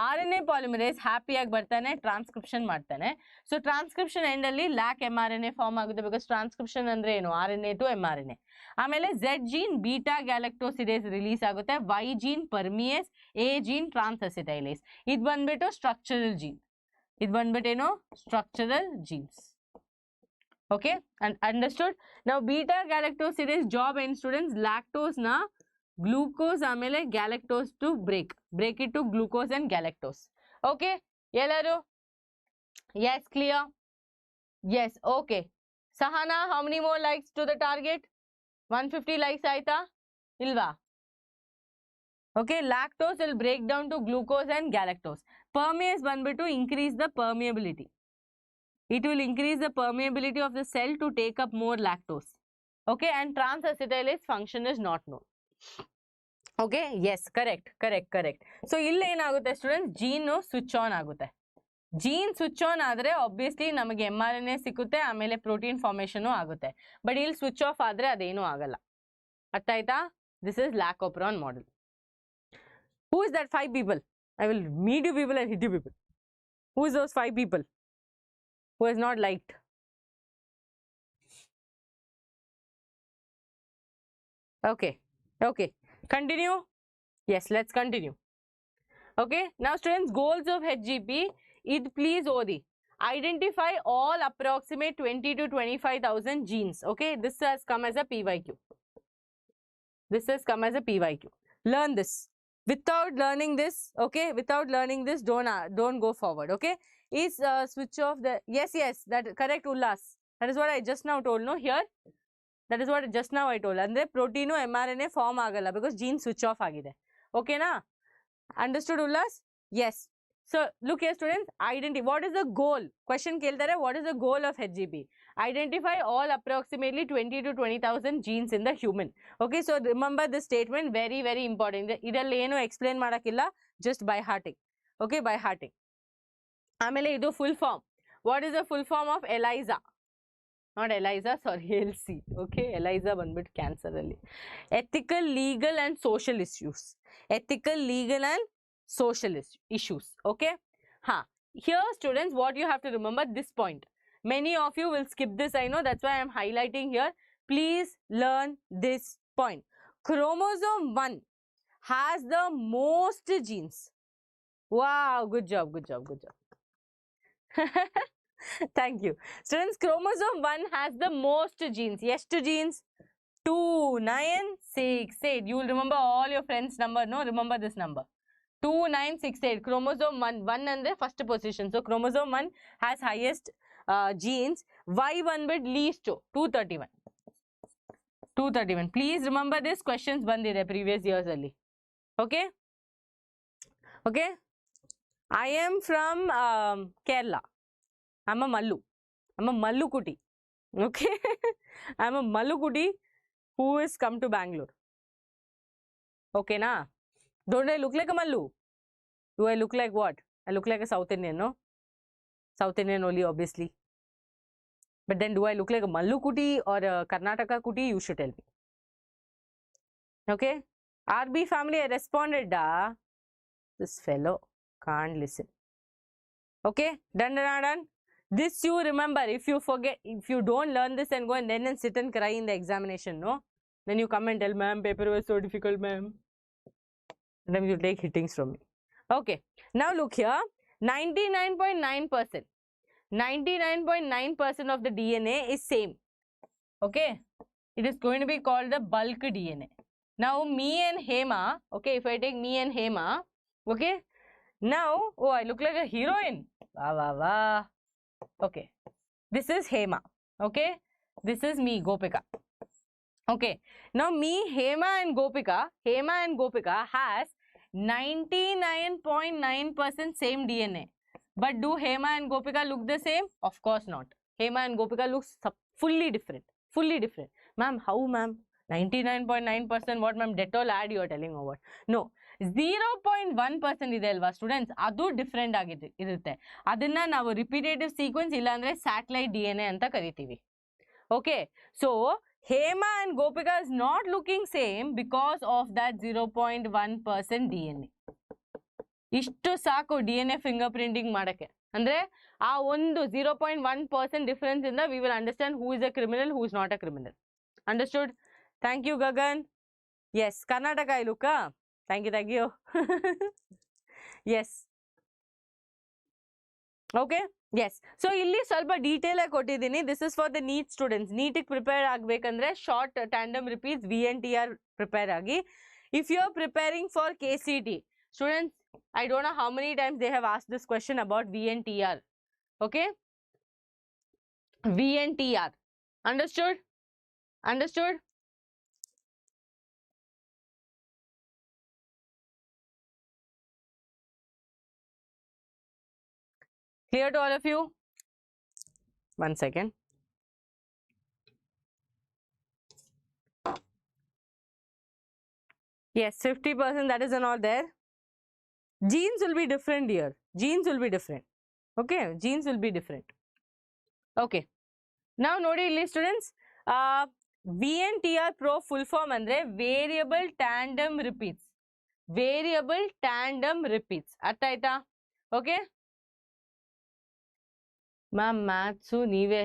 [SPEAKER 1] RNA polymerase ಹ್ಯಾಪಿಯಾಗಿ ಬರ್ತಾನೆ, transcription ಮಾಡ್ತಾನೆ. So transcription end ಅಲ್ಲಿ lac mRNA form ಆಗುತ್ತೆ, because transcription ಅಂದ್ರೆ ಏನು? RNA to mRNA. ಆಮೇಲೆ Z ಜೀನ್ ಬೀಟಾ ಗ್ಯಾಲಕ್ಟೋಸಿಡೇಸ್ ರಿಲೀಸ್ ಆಗುತ್ತೆ, Y ಜೀನ್ ಪರ್ಮಿಯೇಸ್, A ಜೀನ್ ಟ್ರಾನ್ಸ್ಅಸಿಟೈಲೇಸ್. ಇದು ಬಂದ್ಬಿಟ್ಟು ಸ್ಟ್ರಕ್ಚರಲ್ ಜೀನ್. ಇದು ಬಂದ್ಬಿಟ್ಟು ಏನು? Structural jeans. Okay, and understood? Now beta galactosidase job in students, lactose na glucose amele galactose to break it to glucose and galactose. Okay, ellaru? Yes, clear? Yes, okay. Sahana, how many more likes to the target? 150 likes aita ilva? Okay, lactose will break down to glucose and galactose. Permease banbitu increase the permeability. It will increase the permeability of the cell to take up more lactose. Okay, and transacetylase function is not known. Okay, yes, correct. So ಇಲ್ಲಿ ಏನಾಗುತ್ತೆ students? Gene switch on ಆಗುತ್ತೆ. Gene switch on ಆದರೆ obviously ನಮಗೆ mRNA ಸಿಕ್ಕುತ್ತೆ, ಆಮೇಲೆ protein formation ಆಗುತ್ತೆ. But ಇಲ್ಲಿ switch off ಆದರೆ ಅದೇನೂ ಆಗಲ್ಲ. ಅರ್ಥ ಆಯ್ತಾ? This is lac operon model. Who is that 5 people? I will meet you people and hit you people. Who is those 5 people who has not liked? Okay, continue. Yes, let's continue. Okay, now students, goals of HGP, please OD. Identify all approximate 20 to 25,000 genes. Okay, this has come as a PYQ. Learn this. Without learning this, don't go forward. Okay, is switch off the, yes, that correct, Ullas. That is what I just now told. No, here that is what just now I told. Andre protein mRNA form agalla because gene switch off agide. Okay na? Understood, Ullas? Yes. So look here students, what is the goal? Question keltare, what is the goal of HGP? Identify all approximately 20 to 20,000 genes in the human. Okay, so remember this statement, very very important. Idalli enu explain madakilla, just by hearting. Okay, by hearting. Amele idu full form. What is the full form of ELISA? Not ELISA, sorry, LC. Okay, ELISA banbit cancer alli. Ethical, legal and social issues. Okay, here students, what you have to remember, this point. Many of you will skip this, I know, that's why I am highlighting here. Please learn this point. Chromosome 1 has the most genes. Wow, good job, good job, good job. Thank you. Students, chromosome 1 has the most genes. Yes, two genes. 2, 9, 6, 8. You will remember all your friends' number, no? Remember this number. 2, 9, 6, 8. Chromosome 1 and the first position. So, chromosome 1 has highest genes. Y1 bit least 231. 231. Please remember this. Questions bandire previous years only. Okay? Okay? I am from Kerala. I'm a Mallu. I'm a Mallu Kuti. Okay? I'm a Mallu Kuti who has come to Bangalore. Okay, na? Don't I look like a Mallu? Do I look like what? I look like a South Indian, no? South Indian only, obviously. But then do I look like a Mallu Kuti or a Karnataka Kuti? You should tell me. Okay? RB family, I responded, da. This fellow can't listen. Okay? Done, done, done. This you remember. If you forget, if you don't learn this and go and then sit and cry in the examination, no? Then you come and tell, ma'am, paper was so difficult, ma'am. Then you take hittings from me. Okay. Now look here. 99.9%. 99.9% of the DNA is same. Okay. It is going to be called the bulk DNA. Now me and Hema. Okay. If I take me and Hema. Okay. Now, oh, I look like a heroine. Wah, wah, wah. Okay. This is Hema. Okay. This is me, Gopika. Okay. Now me, Hema and Gopika has 99.9% same DNA. But do Hema and Gopika look the same? Of course not. Hema and Gopika look fully different. Fully different. Ma'am, how ma'am? 99.9% what ma'am? Dettol ad you are telling over. No. 0.1% ಇದೆ ಅಲ್ವಾ students, ಅದು different ಇರುತ್ತೆ. ಅದನ್ನ ನಾವು repetitive sequence ಇಲ್ಲಾಂದ್ರೆ satellite DNA ಅಂತ ಕರಿತೀವಿ. Okay, so Hema and Gopika is not looking same because of that 0.1% DNA. ಇಷ್ಟು ಸಾಕು DNA ಫಿಂಗರ್ ಪ್ರಿಂಟಿಂಗ್ ಮಾಡಕ್ಕೆ. ಅಂದ್ರೆ ಆ ಒಂದು 0.1% ಡಿಫರೆನ್ಸ್ ಇಂದ we will understand who is a criminal, who is not a criminal. Understood? Thank you Gagan. Yes, Karnataka I look. Thank you, thank you. Yes. Okay. Yes. So, illi ಸ್ವಲ್ಪ detail ಆಗಿ ಕೊಟ್ಟಿದ್ದೀನಿ. This is for the NEET students. NEET prepare ಆಗಬೇಕಂದ್ರೆ short tandem repeats VNTR prepare ಆಗಿ. If you are preparing for KCET, students, I don't know how many times they have asked this question about VNTR. Okay. VNTR. Understood? Understood? Clear to all of you? One second. Yes, 50% that is and all there. Genes will be different here. Genes will be different. Okay, genes will be different. Okay. Now, nodi illi students, VNTR Pro full form andre variable tandem repeats. Variable tandem repeats. Artha aita? Okay. Ma'am, maths ನೀವೇ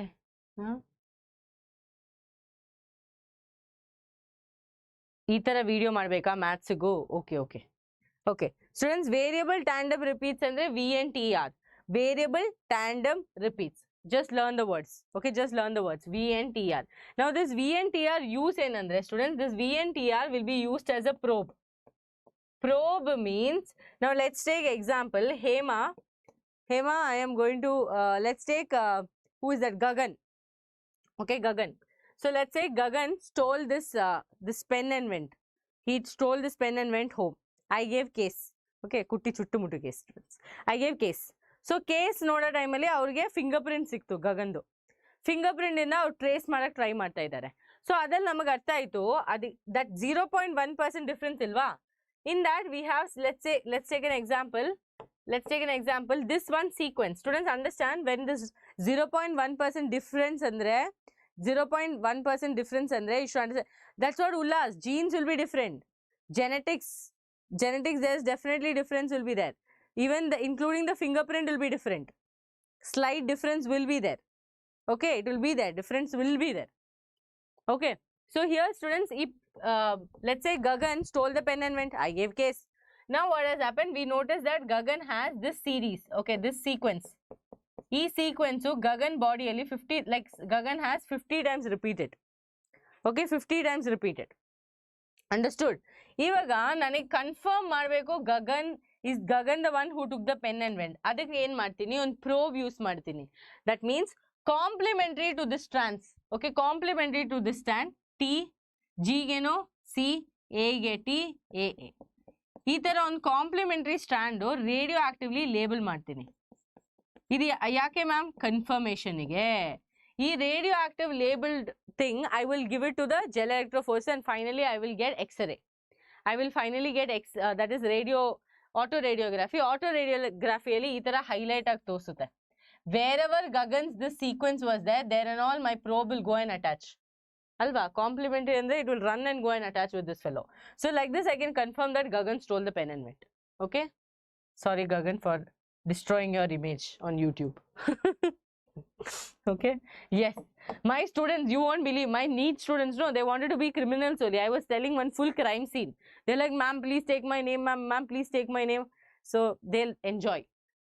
[SPEAKER 1] ಈ ತರ video ಮಾಡಬೇಕಾ ಮ್ಯಾಥ್ಸ್ಗೂ? Okay okay okay students, variable tandem repeats ಅಂದ್ರೆ VNTR, variable tandem repeats. just learn the words. Okay, just learn the words. VNTR. Now this VNTR use ಏನಂದ್ರೆ students, this VNTR will be used as a probe. Probe means, now let's take example Hema, I am going to, let's take, who is that? Gagan. Okay, Gagan. So, let's say Gagan stole this this pen and went. He stole this pen and went home. I gave case. Okay, kutti chuttu muttu case. I gave case. So, case noda time alli avrige fingerprint siktu Gagandu. Fingerprint inda avaru trace madak try ಮಾಡ್ತಾ ಇದ್ದಾರೆ. So, ಅದರಲ್ಲಿ ನಮಗೆ ಅರ್ಥ ಆಯ್ತು ಅದು that 0.1% difference ilva. In that we have, let's take an example. Let's take an example. This one sequence. Students understand when this 0.1% difference andre 0.1% difference andre you should understand. That's what Ullas. Genes will be different. Genetics there's definitely difference will be there. Even including the fingerprint will be different. Slight difference will be there. Okay, it will be there. Difference will be there. Okay. So here students, if let's say Gagan stole the pen and went, I gave case. Now what has happened? We notice that Gagan has this series. Okay, this sequence. E sequence, so Gagan body only 50, like Gagan has 50 times repeated. Okay, 50 times repeated. Understood? Ivaga nanage confirm ಮಾಡಬೇಕು Gagan the one who took the pen and went. ಅದಕ್ಕೆ ಏನು ಮಾಡ್ತೀನಿ ಒಂದು probe use ಮಾಡ್ತೀನಿ. That means complementary to this strands. Okay, complementary to this strand T G ಗೆನೋ C A ಗೆ T A A. ಈ ತರ ಒಂದು complementary strand radio actively label ಮಾಡ್ತೀನಿ. ಇದು ಯಾಕೆ ಮ್ಯಾಮ್? ಕನ್ಫರ್ಮೇಷನ್ಗೆ. ಈ radio active labelled thing, I will give it to the gel electrophoresis and finally I will get X-ray. I will finally get that is auto radiography. Auto radiography ಅಲ್ಲಿ ಈ ತರ highlight ಆಗಿ ತೋರಿಸುತ್ತೆ. Wherever Gagan's this sequence was there and all, my probe will go and attach. Alva, complementary andre it will run and go and attach with this fellow. So like this I can confirm that Gagan stole the pen and went. Okay? Sorry Gagan for destroying your image on YouTube. Okay? Yes. My students, you won't believe, my NEET students, no, they wanted to be criminals only. I was telling one full crime scene. They're like, ma'am, please take my name, ma'am, please take my name. So they'll enjoy.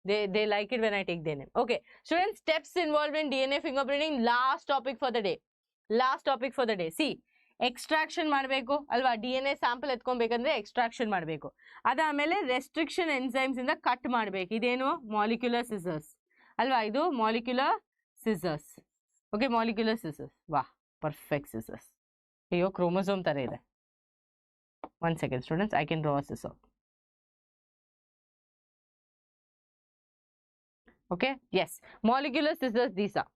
[SPEAKER 1] They like it when I take their name. Okay. Students, steps involved in DNA fingerprinting. Last topic for the day. Last topic for the day. See, extraction ಮಾಡಬೇಕು ಅಲ್ವಾ? DNA sample ಎತ್ಕೊಬೇಕಂದ್ರೆ extraction ಮಾಡಬೇಕು. ಅದಾದಮೇಲೆ restriction enzymes ಇಂದ cut ಮಾಡಬೇಕು. ಇದೇನು? Molecular scissors. ಅಲ್ವಾ? ಇದು molecular scissors. Okay, molecular scissors. Wow, perfect scissors. ಅಯ್ಯೋ chromosome ತರ ಇದೆ. One second students, I can draw a scissor. Okay, yes, molecular scissors these are.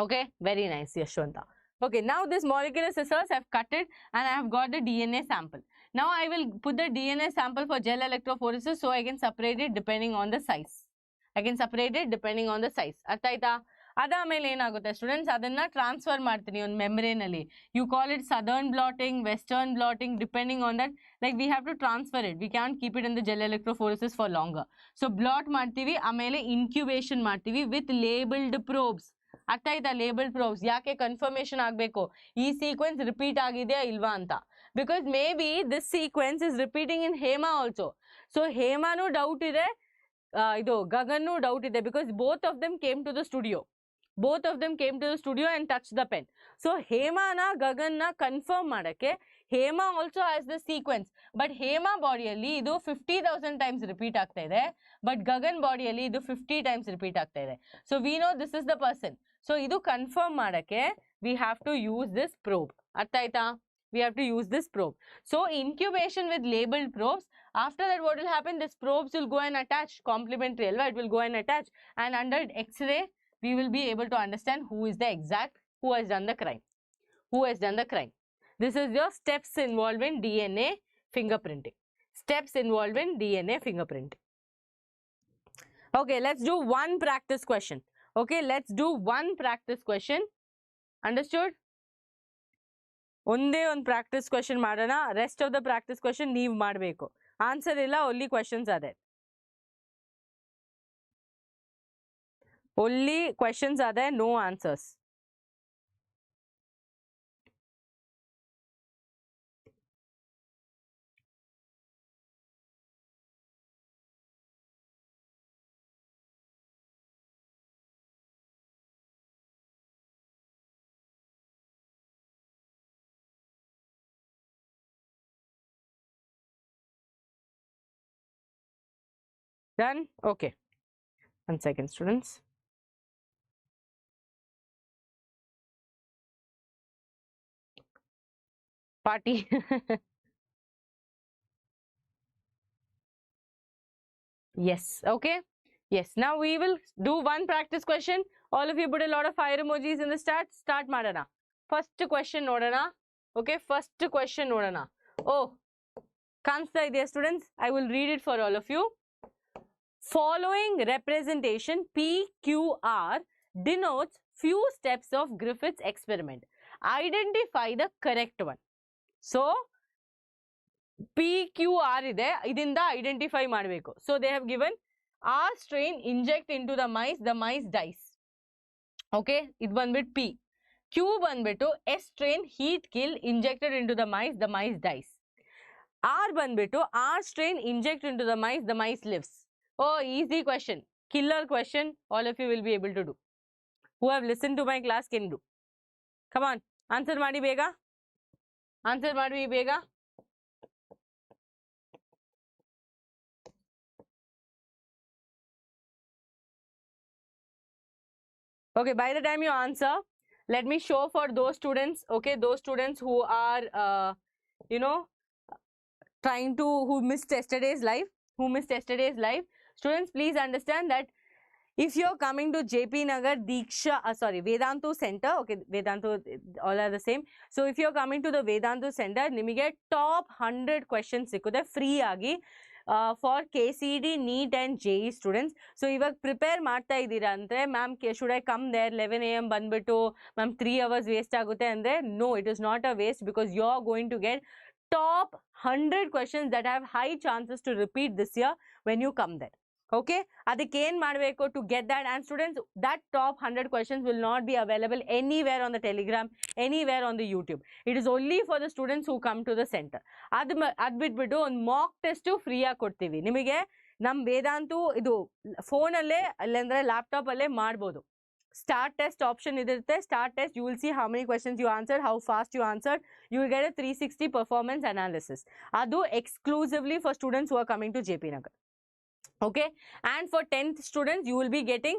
[SPEAKER 1] Okay, very nice, Yashwanta. Okay, now this molecular scissors I have cut it and I have got the DNA sample. Now I will put the DNA sample for gel electrophoresis so I can separate it depending on the size. I can separate it depending on the size. ಅರ್ಥ ಆಯ್ತಾ? ಅದಾದಮೇಲೆ ಏನಾಗುತ್ತೆ students, ಅದನ್ನ transfer ಮಾಡ್ತೀನಿ ಒಂದು membrane ಅಲ್ಲಿ. You call it southern blotting, western blotting, depending on that. Like we have to transfer it, we can keep it in the gel electrophoresis for longer. So blot ಮಾಡ್ತೀವಿ, ಆಮೇಲೆ incubation ಮಾಡ್ತೀವಿ with labelled probes. ಅರ್ಥ ಆಯ್ತಾ? Labelled probes. ಯಾಕೆ? Confirmation ಆಗಬೇಕು ಈ sequence repeat ಆಗಿದೆಯಾ ಇಲ್ವಾ ಅಂತ. Because may be this sequence is repeating in Hema also. So ಹೇಮಾನು ಡೌಟ್ ಇದೆ, ಇದು ಗಗನ್ನು ಡೌಟ್ ಇದೆ, because both of them came to the studio. both of them came to the studio and touched the pen. So Hema na Gagan na confirm ಮಾಡಕ್ಕೆ Hema also has the sequence, but Hema body ಅಲ್ಲಿ ಇದು 50,000 times repeat ಆಗ್ತಾ ಇದೆ, but Gagan body ಅಲ್ಲಿ ಇದು 50 times repeat ಆಗ್ತಾ ಇದೆ. So we know this is the person. So ಇದು confirm ಮಾಡಕ್ಕೆ we have to use this probe. ಅರ್ಥ ಆಯ್ತಾ? We have to use this probe. So incubation with labeled probes. After that what will happen? This probes will go and attach complementary alva. It will go and attach, and under X-ray we will be able to understand who is the exact, who has done the crime. Who has done the crime. This is your steps involved in DNA fingerprinting. Steps involved in DNA fingerprinting. Okay, let's do one practice question. Okay, let's do one practice question. Understood? ಒಂದೇ ಒಂದು practice question ಮಾಡೋಣ. Rest of the practice question ನೀವು ಮಾಡಬೇಕು. Answer ಇಲ್ಲ, only questions ಅದೇ. Only questions are there, no answers. Done? Okay. 1 second, students. Party. Yes. Okay. Yes. Now we will do one practice question. All of you put a lot of fire emojis in the start madana. First question nodana. Okay. First question nodana. Oh, ಕಾಣಿಸ್ತಾ ಇದೆಯಾ students? I will read it for all of you. Following representation PQR denotes few steps of Griffith's experiment. Identify the correct one. So PQR ಇದೆ, ಇದರಿಂದ identify ಮಾಡಬೇಕು. So they have given R strain inject into the mice dies. Okay, ಇದು ಬಂದ್ಬಿಟ್ಟು P. Q ಬಂದ್ಬಿಟ್ಟು S strain heat kill injected into the mice dies. R ಬಂದ್ಬಿಟ್ಟು R strain inject into the mice lives. Oh, easy question, killer question, all of you will be able to do. Who have listened to my class can do. Come on, answer ಮಾಡಿ ಬೇಗ, answer ಮಾಡಿ ಬೇಗ. Okay, by the time you answer, let me show for those students, okay, those students who are you know, trying to, who missed yesterday's live, students, please understand that if you're coming to JP Nagar Diksha, Vedantu Center, okay, Vedantu, all are the same. So if you're coming to the Vedantu Center, nimige top 100 questions sikkude free agi for KCET, NEET and JEE students. So ಇವಗ prepare ಮಾಡ್ತಾ ಇದ್ದೀರಾ ಅಂದ್ರೆ ma'am should I come there 11 AM ಬಂದ್ಬಿಟ್ಟು ma'am 3 hours waste ಆಗುತ್ತೆ ಅಂದ್ರೆ no, it is not a waste, because you are going to get top 100 questions that have high chances to repeat this year when you come there. Okay, ಅದಕ್ಕೆ ಏನು ಮಾಡಬೇಕು to get that? And students, that top 100 questions will not be available anywhere on the Telegram, anywhere on the YouTube. It is only for the students who come to the center. ಅದು ಬಿಟ್ಬಿಟ್ಟು ಒಂದು mock test free ಆಗಿ ಕೊಡ್ತೀವಿ ನಿಮಗೆ. ನಮ್ಮ ವೇದಾಂತು ಇದು ಫೋನಲ್ಲೇ ಅಲ್ಲಂದ್ರೆ laptop ಅಲ್ಲೇ ಮಾಡ್ಬೋದು. Start test option idirutte. Start test, you will see how many questions you answered, how fast you answered. You will get a 360 performance analysis. Adu exclusively for students who are coming to JP Nagar. Okay, and for 10th students you will be getting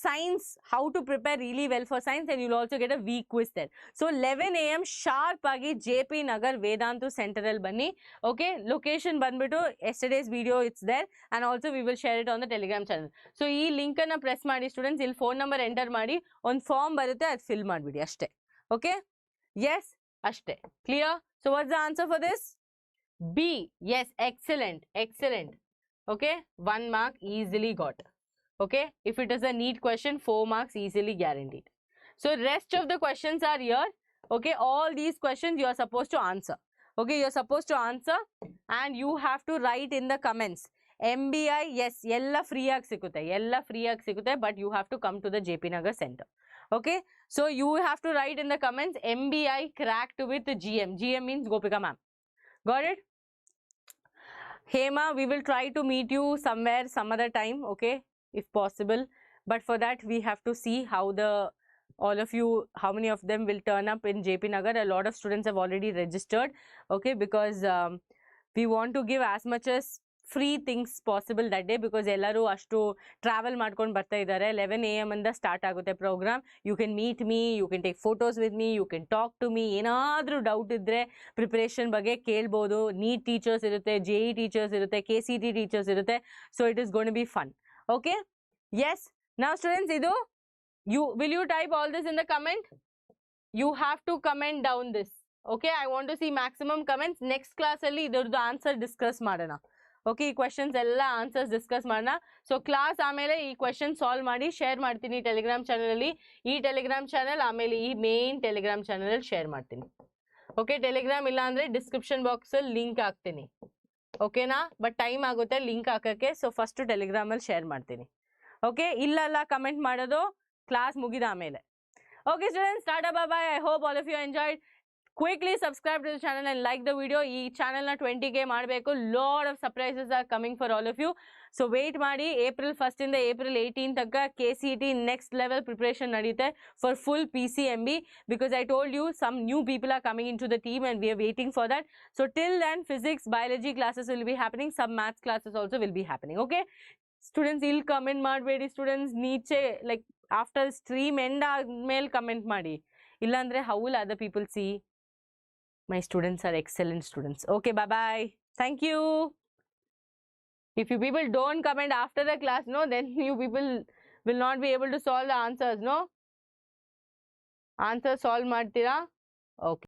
[SPEAKER 1] science, how to prepare really well for science, and you will also get a week quiz there. So 11 AM sharp agi JP Nagar Vedantu Central banni. Okay, location banbitu yesterday's video, it's there, and also we will share it on the Telegram channel. So ee link anna press ಮಾಡಿ students, ಇಲ್ಲಿ phone number enter ಮಾಡಿ ಒಂದು form ಬರುತ್ತೆ, ಅದು fill ಮಾಡಿಬಿಡಿ ಅಷ್ಟೇ. Okay, yes, ಅಷ್ಟೇ. Clear? So what's the answer for this? B. Yes, excellent, excellent. Okay, 1 mark easily got. Okay, if it is a NEET question, 4 marks easily guaranteed. So rest of the questions are here. Okay, all these questions you are supposed to answer. Okay, you are supposed to answer, and you have to write in the comments. MBI, yes, ella free ag sikutte, but you have to come to the JP Nagar center. Okay, so you have to write in the comments MBI cracked with GM. GM means Gopika ma'am. Got it? Hema, we will try to meet you somewhere some other time, okay, if possible. But for that we have to see how all of you, how many of them will turn up in JP Nagar. A lot of students have already registered, okay, because we want to give as much as free things possible that day, because ellaru ashtu travel ಮಾಡ್ಕೊಂಡು ಬರ್ತಾ ಇದ್ದಾರೆ. 11 AM ಇಂದ start ಆಗುತ್ತೆ program. You can meet me, you can take photos with me, you can talk to me. ಏನಾದರೂ doubt ಇದ್ರೆ preparation ಬಗ್ಗೆ ಕೇಳ್ಬೋದು. NEET teachers ಇರುತ್ತೆ, JEE ಟೀಚರ್ಸ್ ಇರುತ್ತೆ, KCET ಟೀಚರ್ಸ್ ಇರುತ್ತೆ. So it is going to be fun. Okay, yes. Now students, idu will you type all this in the comment? You have to comment down this. Okay, I want to see maximum comments. Next class alli idardu answer discuss ಮಾಡೋಣ. Okay, ಈ questions ಎಲ್ಲ answers discuss ಮಾಡೋಣ. So class ಆಮೇಲೆ ಈ question solve ಮಾಡಿ share ಮಾಡ್ತೀನಿ Telegram ಚಾನಲಲ್ಲಿ. ಈ ಟೆಲಿಗ್ರಾಮ್ ಚಾನಲ್ ಆಮೇಲೆ ಈ ಮೇನ್ ಟೆಲಿಗ್ರಾಮ್ ಚಾನಲಲ್ಲಿ ಶೇರ್ ಮಾಡ್ತೀನಿ. ಓಕೆ, ಟೆಲಿಗ್ರಾಮ್ ಇಲ್ಲ ಅಂದರೆ ಡಿಸ್ಕ್ರಿಪ್ಷನ್ ಬಾಕ್ಸಲ್ಲಿ ಲಿಂಕ್ ಹಾಕ್ತೀನಿ. ಓಕೆನಾ? ಬಟ್ ಟೈಮ್ ಆಗುತ್ತೆ ಲಿಂಕ್ ಹಾಕೋಕ್ಕೆ. ಸೊ ಫಸ್ಟು ಟೆಲಿಗ್ರಾಮಲ್ಲಿ ಶೇರ್ ಮಾಡ್ತೀನಿ. ಓಕೆ, ಇಲ್ಲಲ್ಲ ಕಮೆಂಟ್ ಮಾಡೋದು ಕ್ಲಾಸ್ ಮುಗಿದ ಆಮೇಲೆ. Okay students, tata bye bye. I hope all of you enjoyed. Quickly subscribe to the channel and like the video. Ee channel na 20K ಮಾಡಬೇಕು. Lot of surprises are coming for all of you. So wait ಮಾಡಿ. April 1st ಇಂದ April 18 ತನಕ KCET next level preparation ನಡೆಯುತ್ತೆ for full PCMB, because I told you some new people are coming into the team and we are waiting for that. So till then physics, biology classes will be happening. Some maths classes also will be happening. Okay, students, ಇಲ್ಲಿ comment ಮಾಡಬೇಡಿ students. ನೀಚೆ like after stream end ಆದ್ಮೇಲೆ comment ಮಾಡಿ, ಇಲ್ಲಾಂದ್ರೆ how will other people see? My students are excellent students. Okay, bye bye. Thank you. If you people don't comment after the class, no, then you people will not be able to solve the answers, no? Answer solve ಮಾಡ್ತೀರಾ? Okay.